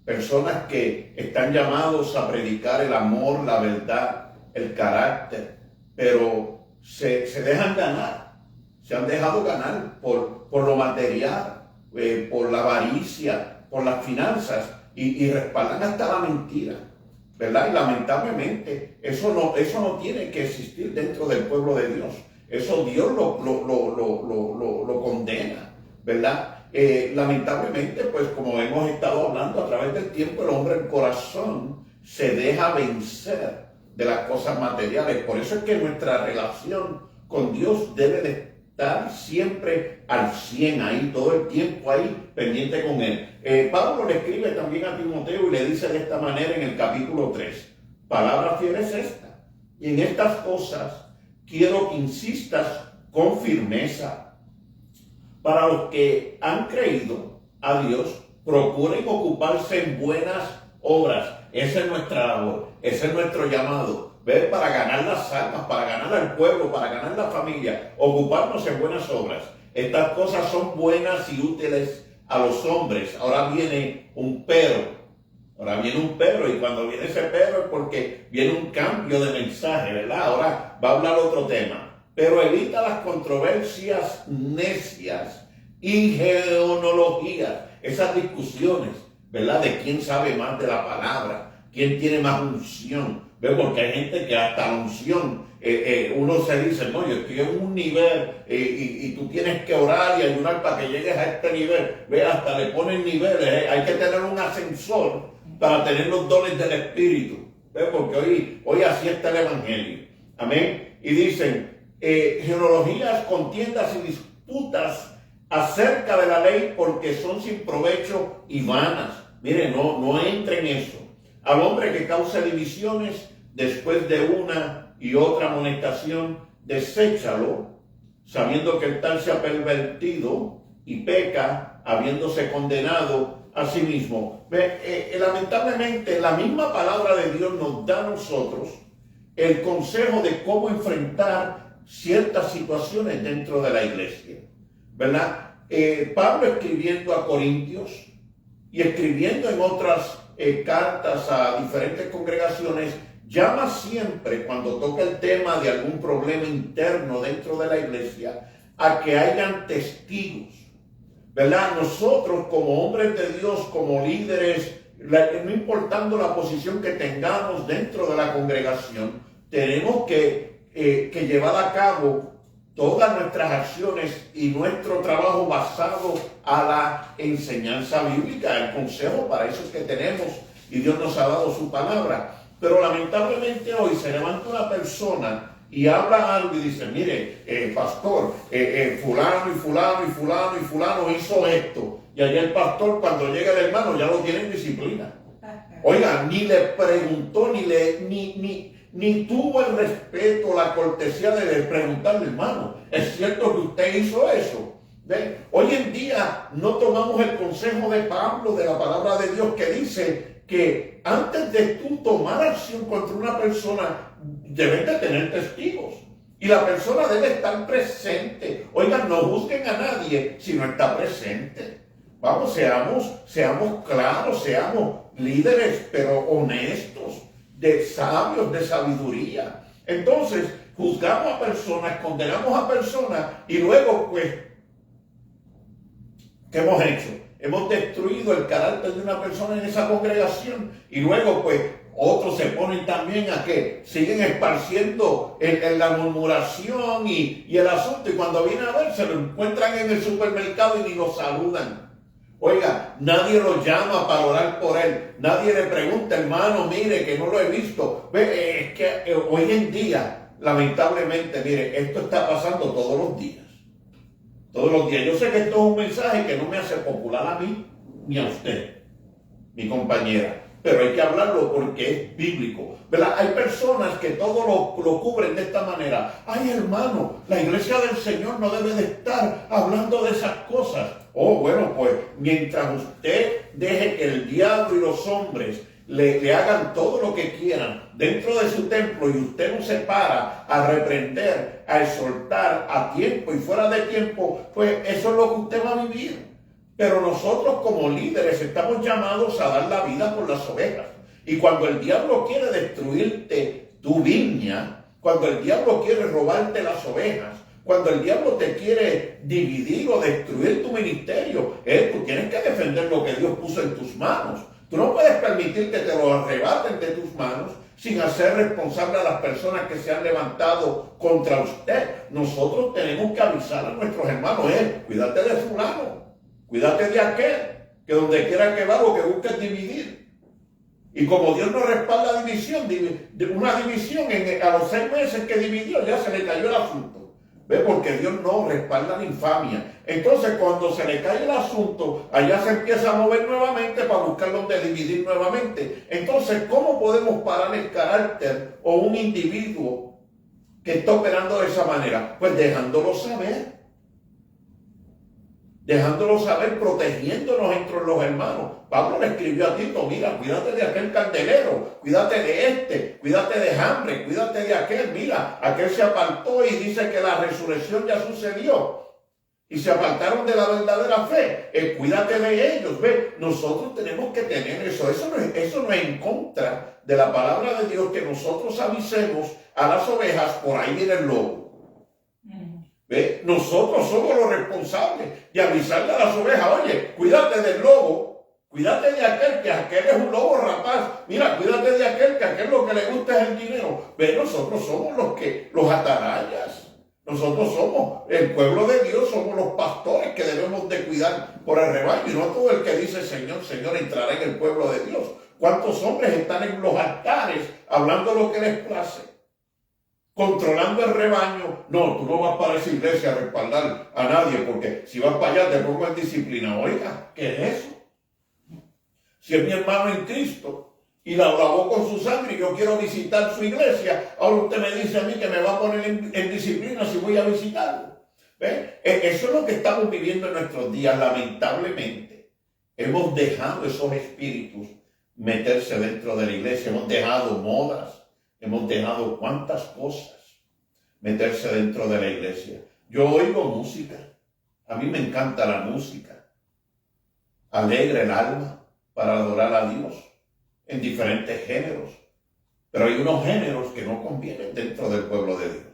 Personas que están llamados a predicar el amor, la verdad, el carácter, pero se dejan ganar, se han dejado ganar por lo material, por la avaricia, por las finanzas, y respaldan hasta la mentira, ¿verdad? Y lamentablemente eso no tiene que existir dentro del pueblo de Dios. Eso Dios lo condena, ¿verdad? Lamentablemente, pues como hemos estado hablando a través del tiempo, el hombre, el corazón, se deja vencer de las cosas materiales. Por eso es que nuestra relación con Dios debe de estar siempre al 100 ahí, todo el tiempo ahí, pendiente con Él. Pablo le escribe también a Timoteo y le dice de esta manera en el capítulo 3, palabra fiel es esta, y en estas cosas quiero que insistas con firmeza. Para los que han creído a Dios, procuren ocuparse en buenas obras. Esa es nuestra labor, ese es nuestro llamado. Ver para ganar las almas, para ganar al pueblo, para ganar la familia, ocuparnos en buenas obras. Estas cosas son buenas y útiles a los hombres. Ahora viene un pero. Y cuando viene ese pero es porque viene un cambio de mensaje, ¿verdad? Ahora va a hablar otro tema. Pero evita las controversias necias y genealogías, esas discusiones, ¿verdad? De quién sabe más de la palabra, quién tiene más unción. ¿Ves? Porque hay gente que hasta la unción, uno se dice, no, yo estoy en un nivel y tú tienes que orar y ayunar para que llegues a este nivel. ¿Ves? Hasta le ponen niveles, hay que tener un ascensor para tener los dones del Espíritu. ¿Ves? Porque hoy así está el Evangelio. Amén. Y dicen, genealogías, contiendas y disputas acerca de la ley porque son sin provecho y vanas. mire, no entre en eso. Al hombre que causa divisiones después de una y otra amonestación, deséchalo, sabiendo que el tal se ha pervertido y peca, habiéndose condenado a sí mismo. Lamentablemente, la misma palabra de Dios nos da a nosotros el consejo de cómo enfrentar ciertas situaciones dentro de la iglesia, ¿verdad? Pablo escribiendo a Corintios y escribiendo en otras cartas a diferentes congregaciones, llama siempre, cuando toca el tema de algún problema interno dentro de la iglesia, a que hayan testigos, ¿verdad? Nosotros como hombres de Dios, como líderes, no importando la posición que tengamos dentro de la congregación, tenemos que llevar a cabo todas nuestras acciones y nuestro trabajo basado a la enseñanza bíblica, el consejo. Para eso es que tenemos y Dios nos ha dado su palabra. Pero lamentablemente hoy se levanta una persona y habla algo y dice, mire, pastor, fulano y fulano y fulano y fulano hizo esto. Y allá el pastor, cuando llega el hermano, ya lo tiene en disciplina. Oiga, ni le preguntó, ni tuvo el respeto, la cortesía de preguntarle, hermano, ¿es cierto que usted hizo eso? ¿Ven? Hoy en día no tomamos el consejo de Pablo, de la palabra de Dios, que dice que antes de tú tomar acción contra una persona, debes de tener testigos. Y la persona debe estar presente. Oigan, no juzguen a nadie si no está presente. Vamos, seamos claros, seamos líderes, pero honestos, de sabios, de sabiduría. Entonces, juzgamos a personas, condenamos a personas y luego, pues, ¿qué hemos hecho? Hemos destruido el carácter de una persona en esa congregación y luego, pues, otros se ponen también a que siguen esparciendo en la murmuración y el asunto, y cuando vienen a ver se lo encuentran en el supermercado y ni lo saludan. Oiga, nadie lo llama para orar por él, nadie le pregunta, hermano, mire que no lo he visto. Es que hoy en día, lamentablemente, mire, esto está pasando todos los días. Todos los días. Yo sé que esto es un mensaje que no me hace popular a mí ni a usted, mi compañera, pero hay que hablarlo porque es bíblico, ¿verdad? Hay personas que todo lo cubren de esta manera. Ay, hermano, la iglesia del Señor no debe de estar hablando de esas cosas. Oh, bueno, pues mientras usted deje que el diablo y los hombres le hagan todo lo que quieran dentro de su templo y usted no se para a reprender, a exhortar a tiempo y fuera de tiempo, pues eso es lo que usted va a vivir. Pero nosotros como líderes estamos llamados a dar la vida por las ovejas. Y cuando el diablo quiere destruirte tu viña, cuando el diablo quiere robarte las ovejas, cuando el diablo te quiere dividir o destruir tu ministerio, tú tienes que defender lo que Dios puso en tus manos. Tú no puedes permitir que te lo arrebaten de tus manos sin hacer responsable a las personas que se han levantado contra usted. Nosotros tenemos que avisar a nuestros hermanos, cuídate de fulano, cuídate de aquel, que donde quiera que va lo que busca es dividir. Y como Dios no respalda división, una división a los 6 meses que dividió ya se le cayó el asunto. ¿Ve? Porque Dios no respalda la infamia. Entonces, cuando se le cae el asunto, allá se empieza a mover nuevamente para buscar donde dividir nuevamente. Entonces, ¿cómo podemos parar el carácter o un individuo que está operando de esa manera? Pues dejándolo saber. Dejándolo saber, protegiéndonos entre los hermanos. Pablo le escribió a Tito, mira, cuídate de aquel candelero, cuídate de este, cuídate de hambre, cuídate de aquel, mira, aquel se apartó y dice que la resurrección ya sucedió. Y se apartaron de la verdadera fe. Cuídate de ellos, ¿ves? Nosotros tenemos que tener eso. Eso no es en contra de la palabra de Dios, que nosotros avisemos a las ovejas, por ahí viene el lobo. ¿Ve? Nosotros somos los responsables de avisarle a las ovejas, oye, cuídate del lobo, cuídate de aquel, que aquel es un lobo rapaz, mira, cuídate de aquel, que aquel lo que le gusta es el dinero. Ve, nosotros somos los atarayas, nosotros somos el pueblo de Dios, somos los pastores que debemos de cuidar por el rebaño, y no todo el que dice Señor, Señor entrará en el pueblo de Dios. ¿Cuántos hombres están en los altares hablando lo que les place? Controlando el rebaño. No, tú no vas para esa iglesia a respaldar a nadie, porque si vas para allá te pongo en disciplina. Oiga, ¿qué es eso? Si es mi hermano en Cristo y la lavó con su sangre y yo quiero visitar su iglesia, ahora usted me dice a mí que me va a poner en disciplina si voy a visitarlo. ¿Ve? Eso es lo que estamos viviendo en nuestros días, lamentablemente. Hemos dejado esos espíritus meterse dentro de la iglesia, hemos dejado modas, hemos dejado cuantas cosas meterse dentro de la iglesia. Yo oigo música, a mí me encanta la música, alegra el alma para adorar a Dios en diferentes géneros, pero hay unos géneros que no convienen dentro del pueblo de Dios,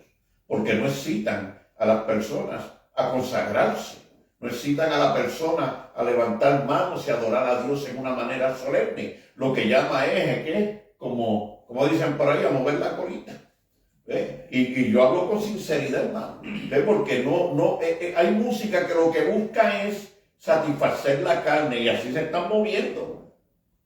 porque no excitan a las personas a consagrarse, no excitan a la persona a levantar manos y adorar a Dios en una manera solemne. Lo que llama es que, como dicen por ahí, a mover la colita. ¿Ve? Y yo hablo con sinceridad, hermano, ¿ve? Porque hay música que lo que busca es satisfacer la carne y así se están moviendo.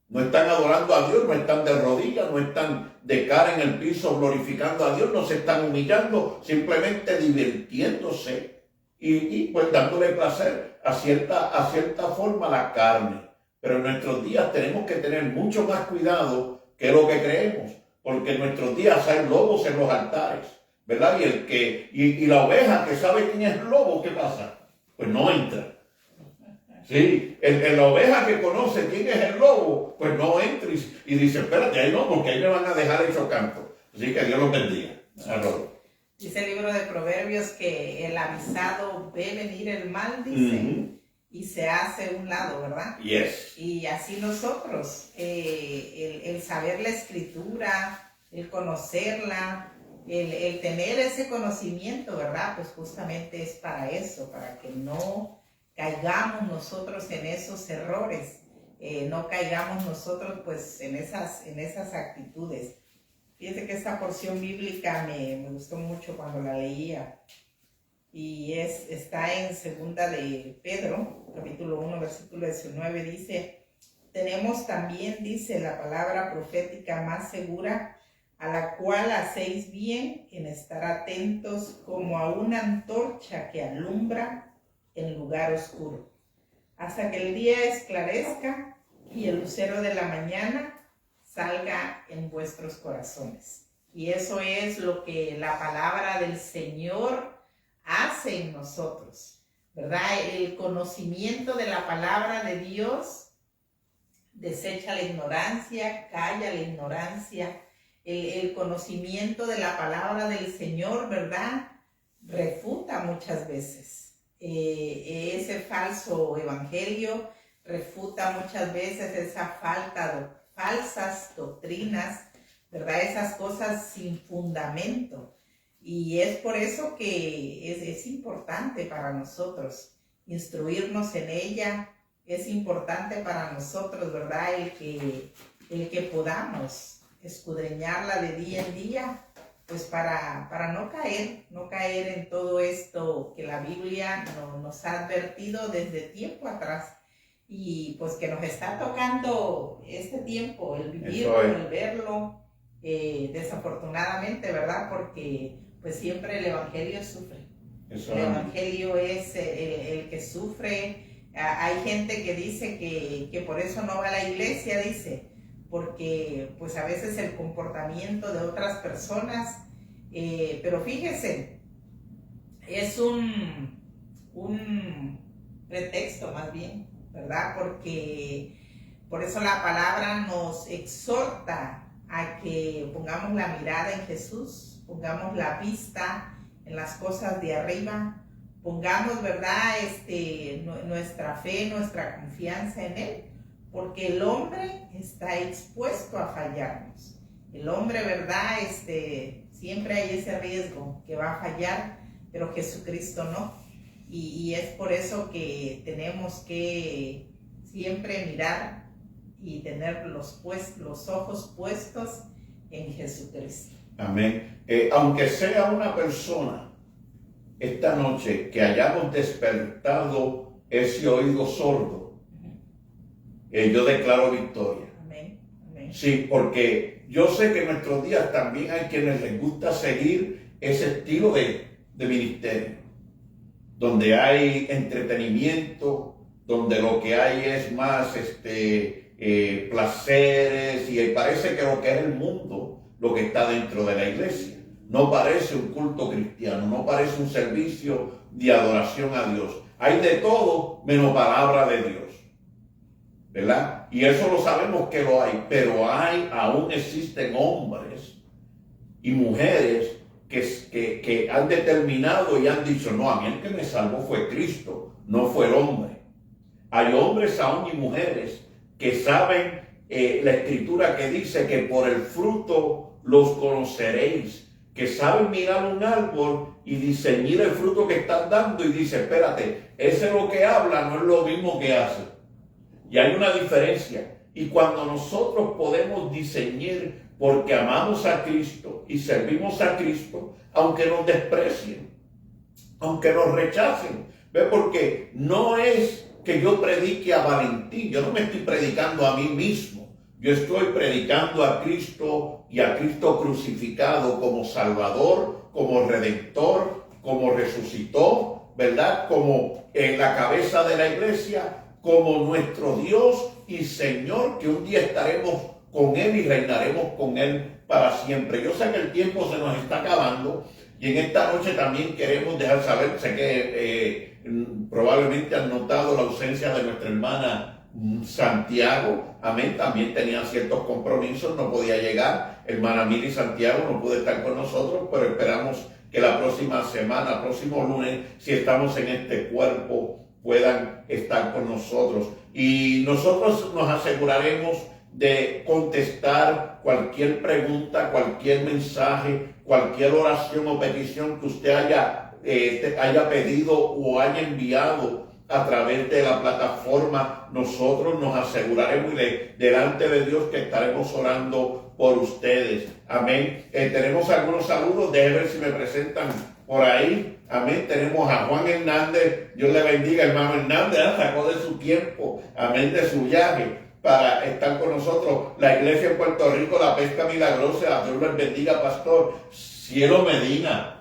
No están adorando a Dios, no están de rodillas, no están de cara en el piso glorificando a Dios, no se están humillando, simplemente divirtiéndose y pues dándole placer a cierta forma a la carne. Pero en nuestros días tenemos que tener mucho más cuidado que lo que creemos, porque en nuestros días hay lobos en los altares, ¿verdad? Y la oveja que sabe quién es el lobo, ¿qué pasa? Pues no entra. Sí, la oveja que conoce quién es el lobo, pues no entra y dice, espérate, ahí no, porque ahí me van a dejar hecho canto. Así que Dios los bendiga. Dice el libro de Proverbios que el avisado ve venir el mal, dice, y se hace un lado, ¿verdad? Yes. Y así nosotros, el saber la escritura, el conocerla, el tener ese conocimiento, ¿verdad? Pues justamente es para eso, para que no caigamos nosotros en esos errores, no caigamos nosotros pues en esas actitudes. Fíjate que esta porción bíblica me gustó mucho cuando la leía, y está en segunda de Pedro, capítulo 1, versículo 19, dice, tenemos también, dice, la palabra profética más segura, a la cual hacéis bien en estar atentos como a una antorcha que alumbra en lugar oscuro, hasta que el día esclarezca y el lucero de la mañana salga en vuestros corazones. Y eso es lo que la palabra del Señor hace en nosotros, ¿verdad? El conocimiento de la palabra de Dios desecha la ignorancia, calla la ignorancia. El conocimiento de la palabra del Señor, ¿verdad? Refuta muchas veces. Ese falso evangelio refuta muchas veces esa falsas doctrinas, ¿verdad? Esas cosas sin fundamento. Y es por eso que es importante para nosotros instruirnos en ella. Es importante para nosotros, ¿verdad? El que podamos escudriñarla de día en día, pues para no caer en todo esto que la Biblia nos ha advertido desde tiempo atrás, y pues que nos está tocando este tiempo, el vivirlo, el verlo, desafortunadamente, ¿verdad? Porque pues siempre el Evangelio sufre. El Evangelio es el que sufre. Hay gente que dice que por eso no va a la iglesia, dice, porque pues a veces el comportamiento de otras personas, pero fíjese, es un pretexto más bien, ¿verdad? Porque por eso la palabra nos exhorta a que pongamos la mirada en Jesús, pongamos la vista en las cosas de arriba, pongamos, ¿verdad? Nuestra fe, nuestra confianza en Él, porque el hombre está expuesto a fallarnos. El hombre, ¿verdad? Siempre hay ese riesgo que va a fallar, pero Jesucristo no. Y es por eso que tenemos que siempre mirar y tener los ojos puestos en Jesucristo. Amén. Aunque sea una persona esta noche que hayamos despertado ese oído sordo, yo declaro victoria. Amén. Amén. Sí, porque yo sé que en nuestros días también hay quienes les gusta seguir ese estilo de ministerio, donde hay entretenimiento, donde lo que hay es más placeres, y parece que lo que es el mundo, lo que está dentro de la iglesia. No parece un culto cristiano, no parece un servicio de adoración a Dios. Hay de todo menos palabra de Dios, ¿verdad? Y eso lo sabemos que lo hay, pero aún existen hombres y mujeres que han determinado y han dicho, no, a mí el que me salvó fue Cristo, no fue el hombre. Hay hombres aún y mujeres que saben la escritura que dice que por el fruto los conoceréis, que saben mirar un árbol y discernir el fruto que están dando y dice, espérate, ese es lo que habla, no es lo mismo que hace. Y hay una diferencia. Y cuando nosotros podemos discernir porque amamos a Cristo y servimos a Cristo, aunque nos desprecien, aunque nos rechacen, ¿ve? Porque no es que yo predique a Valentín, yo no me estoy predicando a mí mismo, yo estoy predicando a Cristo y a Cristo crucificado como Salvador, como Redentor, como resucitó, ¿verdad? Como en la cabeza de la iglesia, como nuestro Dios y Señor, que un día estaremos con Él y reinaremos con Él para siempre. Yo sé que el tiempo se nos está acabando y en esta noche también queremos dejar saber, sé que probablemente han notado la ausencia de nuestra hermana Santiago, amén, también tenía ciertos compromisos, no podía llegar. Hermana Miri Santiago no puede estar con nosotros, pero esperamos que la próxima semana, próximo lunes, si estamos en este cuerpo, puedan estar con nosotros. Y nosotros nos aseguraremos de contestar cualquier pregunta, cualquier mensaje, cualquier oración o petición que usted haya pedido o haya enviado a través de la plataforma. Nosotros nos aseguraremos delante de Dios que estaremos orando por ustedes. Amén. Tenemos algunos saludos, déjenme ver si me presentan por ahí. Amén. Tenemos a Juan Hernández. Dios le bendiga, hermano Hernández. Sacó de su tiempo, amén, de su viaje para estar con nosotros. La iglesia en Puerto Rico, la pesca milagrosa. Dios les bendiga, pastor Cielo Medina.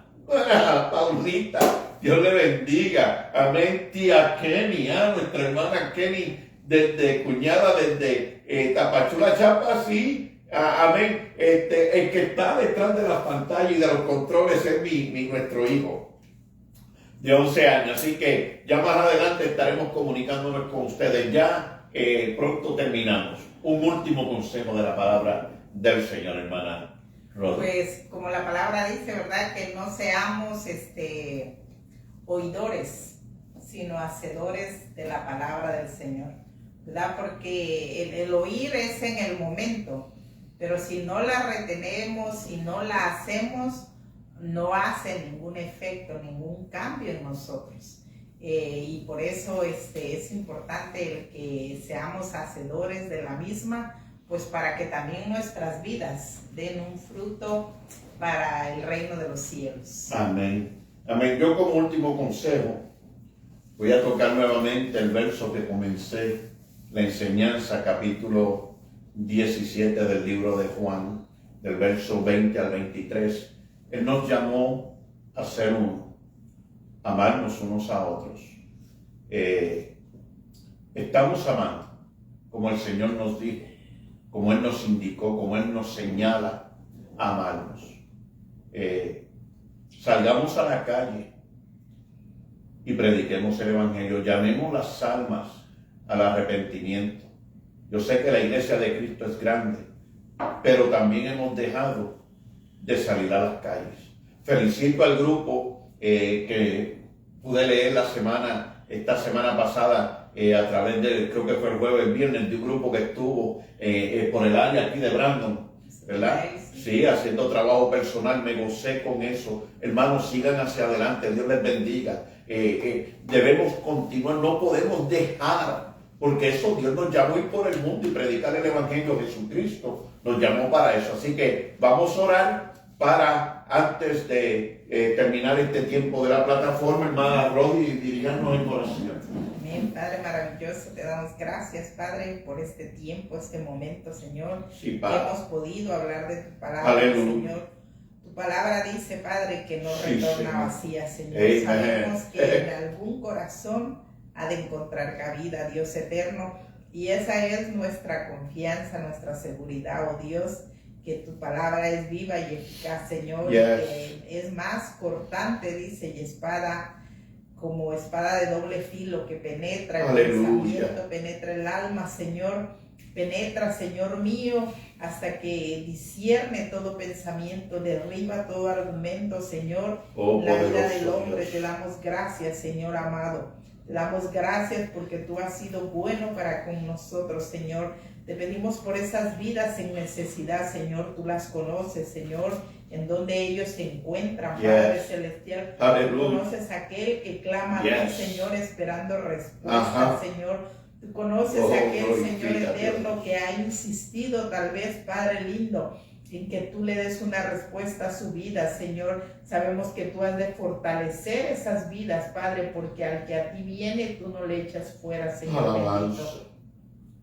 Paulita, Dios le bendiga. Amén. Tía Kenny, nuestra hermana Kenny, desde cuñada, desde Tapachula, Chiapas, sí. Amén. El que está detrás de la pantalla y de los controles es nuestro hijo de 11 años. Así que ya más adelante estaremos comunicándonos con ustedes. Ya pronto terminamos. Un último consejo de la palabra del Señor, hermana Rod. Pues como la palabra dice, ¿verdad? Que no seamos oidores, sino hacedores de la palabra del Señor, ¿verdad? Porque el oír es en el momento, pero si no la retenemos, si no la hacemos, no hace ningún efecto, ningún cambio en nosotros. Y por eso es importante el que seamos hacedores de la misma, pues para que también nuestras vidas den un fruto para el reino de los cielos. Amén. Amén. Yo como último consejo voy a tocar nuevamente el verso que comencé la enseñanza, capítulo 17 del libro de Juan, del verso 20 al 23. Él nos llamó a ser uno, amarnos unos a otros. Estamos amando como el Señor nos dijo, como Él nos indicó, como Él nos señala a amarnos. Salgamos a la calle y prediquemos el Evangelio, llamemos las almas al arrepentimiento. Yo sé que la iglesia de Cristo es grande, pero también hemos dejado de salir a las calles. Felicito al grupo que pude leer esta semana pasada a través de, creo que fue el jueves, el viernes, de un grupo que estuvo por el área aquí de Brandon, ¿verdad? Sí, haciendo trabajo personal, me gocé con eso. Hermanos, sigan hacia adelante, Dios les bendiga. Debemos continuar, no podemos dejar, porque eso Dios nos llamó a ir por el mundo y predicar el Evangelio. Jesucristo nos llamó para eso. Así que vamos a orar para, antes de terminar este tiempo de la plataforma, hermana Rodi, diríganos en oración. Amén, Padre maravilloso, te damos gracias, Padre, por este tiempo, este momento, Señor. Sí, Padre. Hemos podido hablar de tu palabra, Aleluya. Señor. Tu palabra dice, Padre, que no Sí, retorna Señor. vacía, Señor. Amen. Sabemos que en algún corazón ha de encontrar cabida, Dios eterno. Y esa es nuestra confianza, nuestra seguridad, oh Dios, que tu palabra es viva y eficaz, Señor, que es más cortante, dice, y espada, como espada de doble filo, que penetra el pensamiento, penetra el alma, Señor, penetra, Señor mío, hasta que discierne todo pensamiento, derriba todo argumento, Señor, la vida del hombre. Te damos gracias, Señor amado. Te damos gracias porque tú has sido bueno para con nosotros, Señor. Te pedimos por esas vidas en necesidad, Señor. Tú las conoces, Señor, en donde ellos se encuentran, Padre Celestial. Tú conoces a aquel que clama a ti, Señor, esperando respuesta, Señor. Tú conoces a aquel, Señor eterno, que ha insistido tal vez, Padre lindo, en que tú le des una respuesta a su vida, Señor. Sabemos que tú has de fortalecer esas vidas, Padre, porque al que a ti viene, tú no le echas fuera, Señor bendito.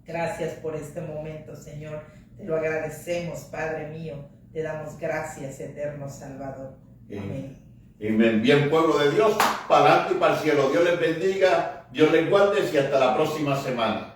Gracias por este momento, Señor. Te lo agradecemos, Padre mío. Te damos gracias, eterno Salvador. Amén. Amén. Bien, pueblo de Dios, para adelante y para el cielo. Dios les bendiga, Dios les guarde y hasta la próxima semana.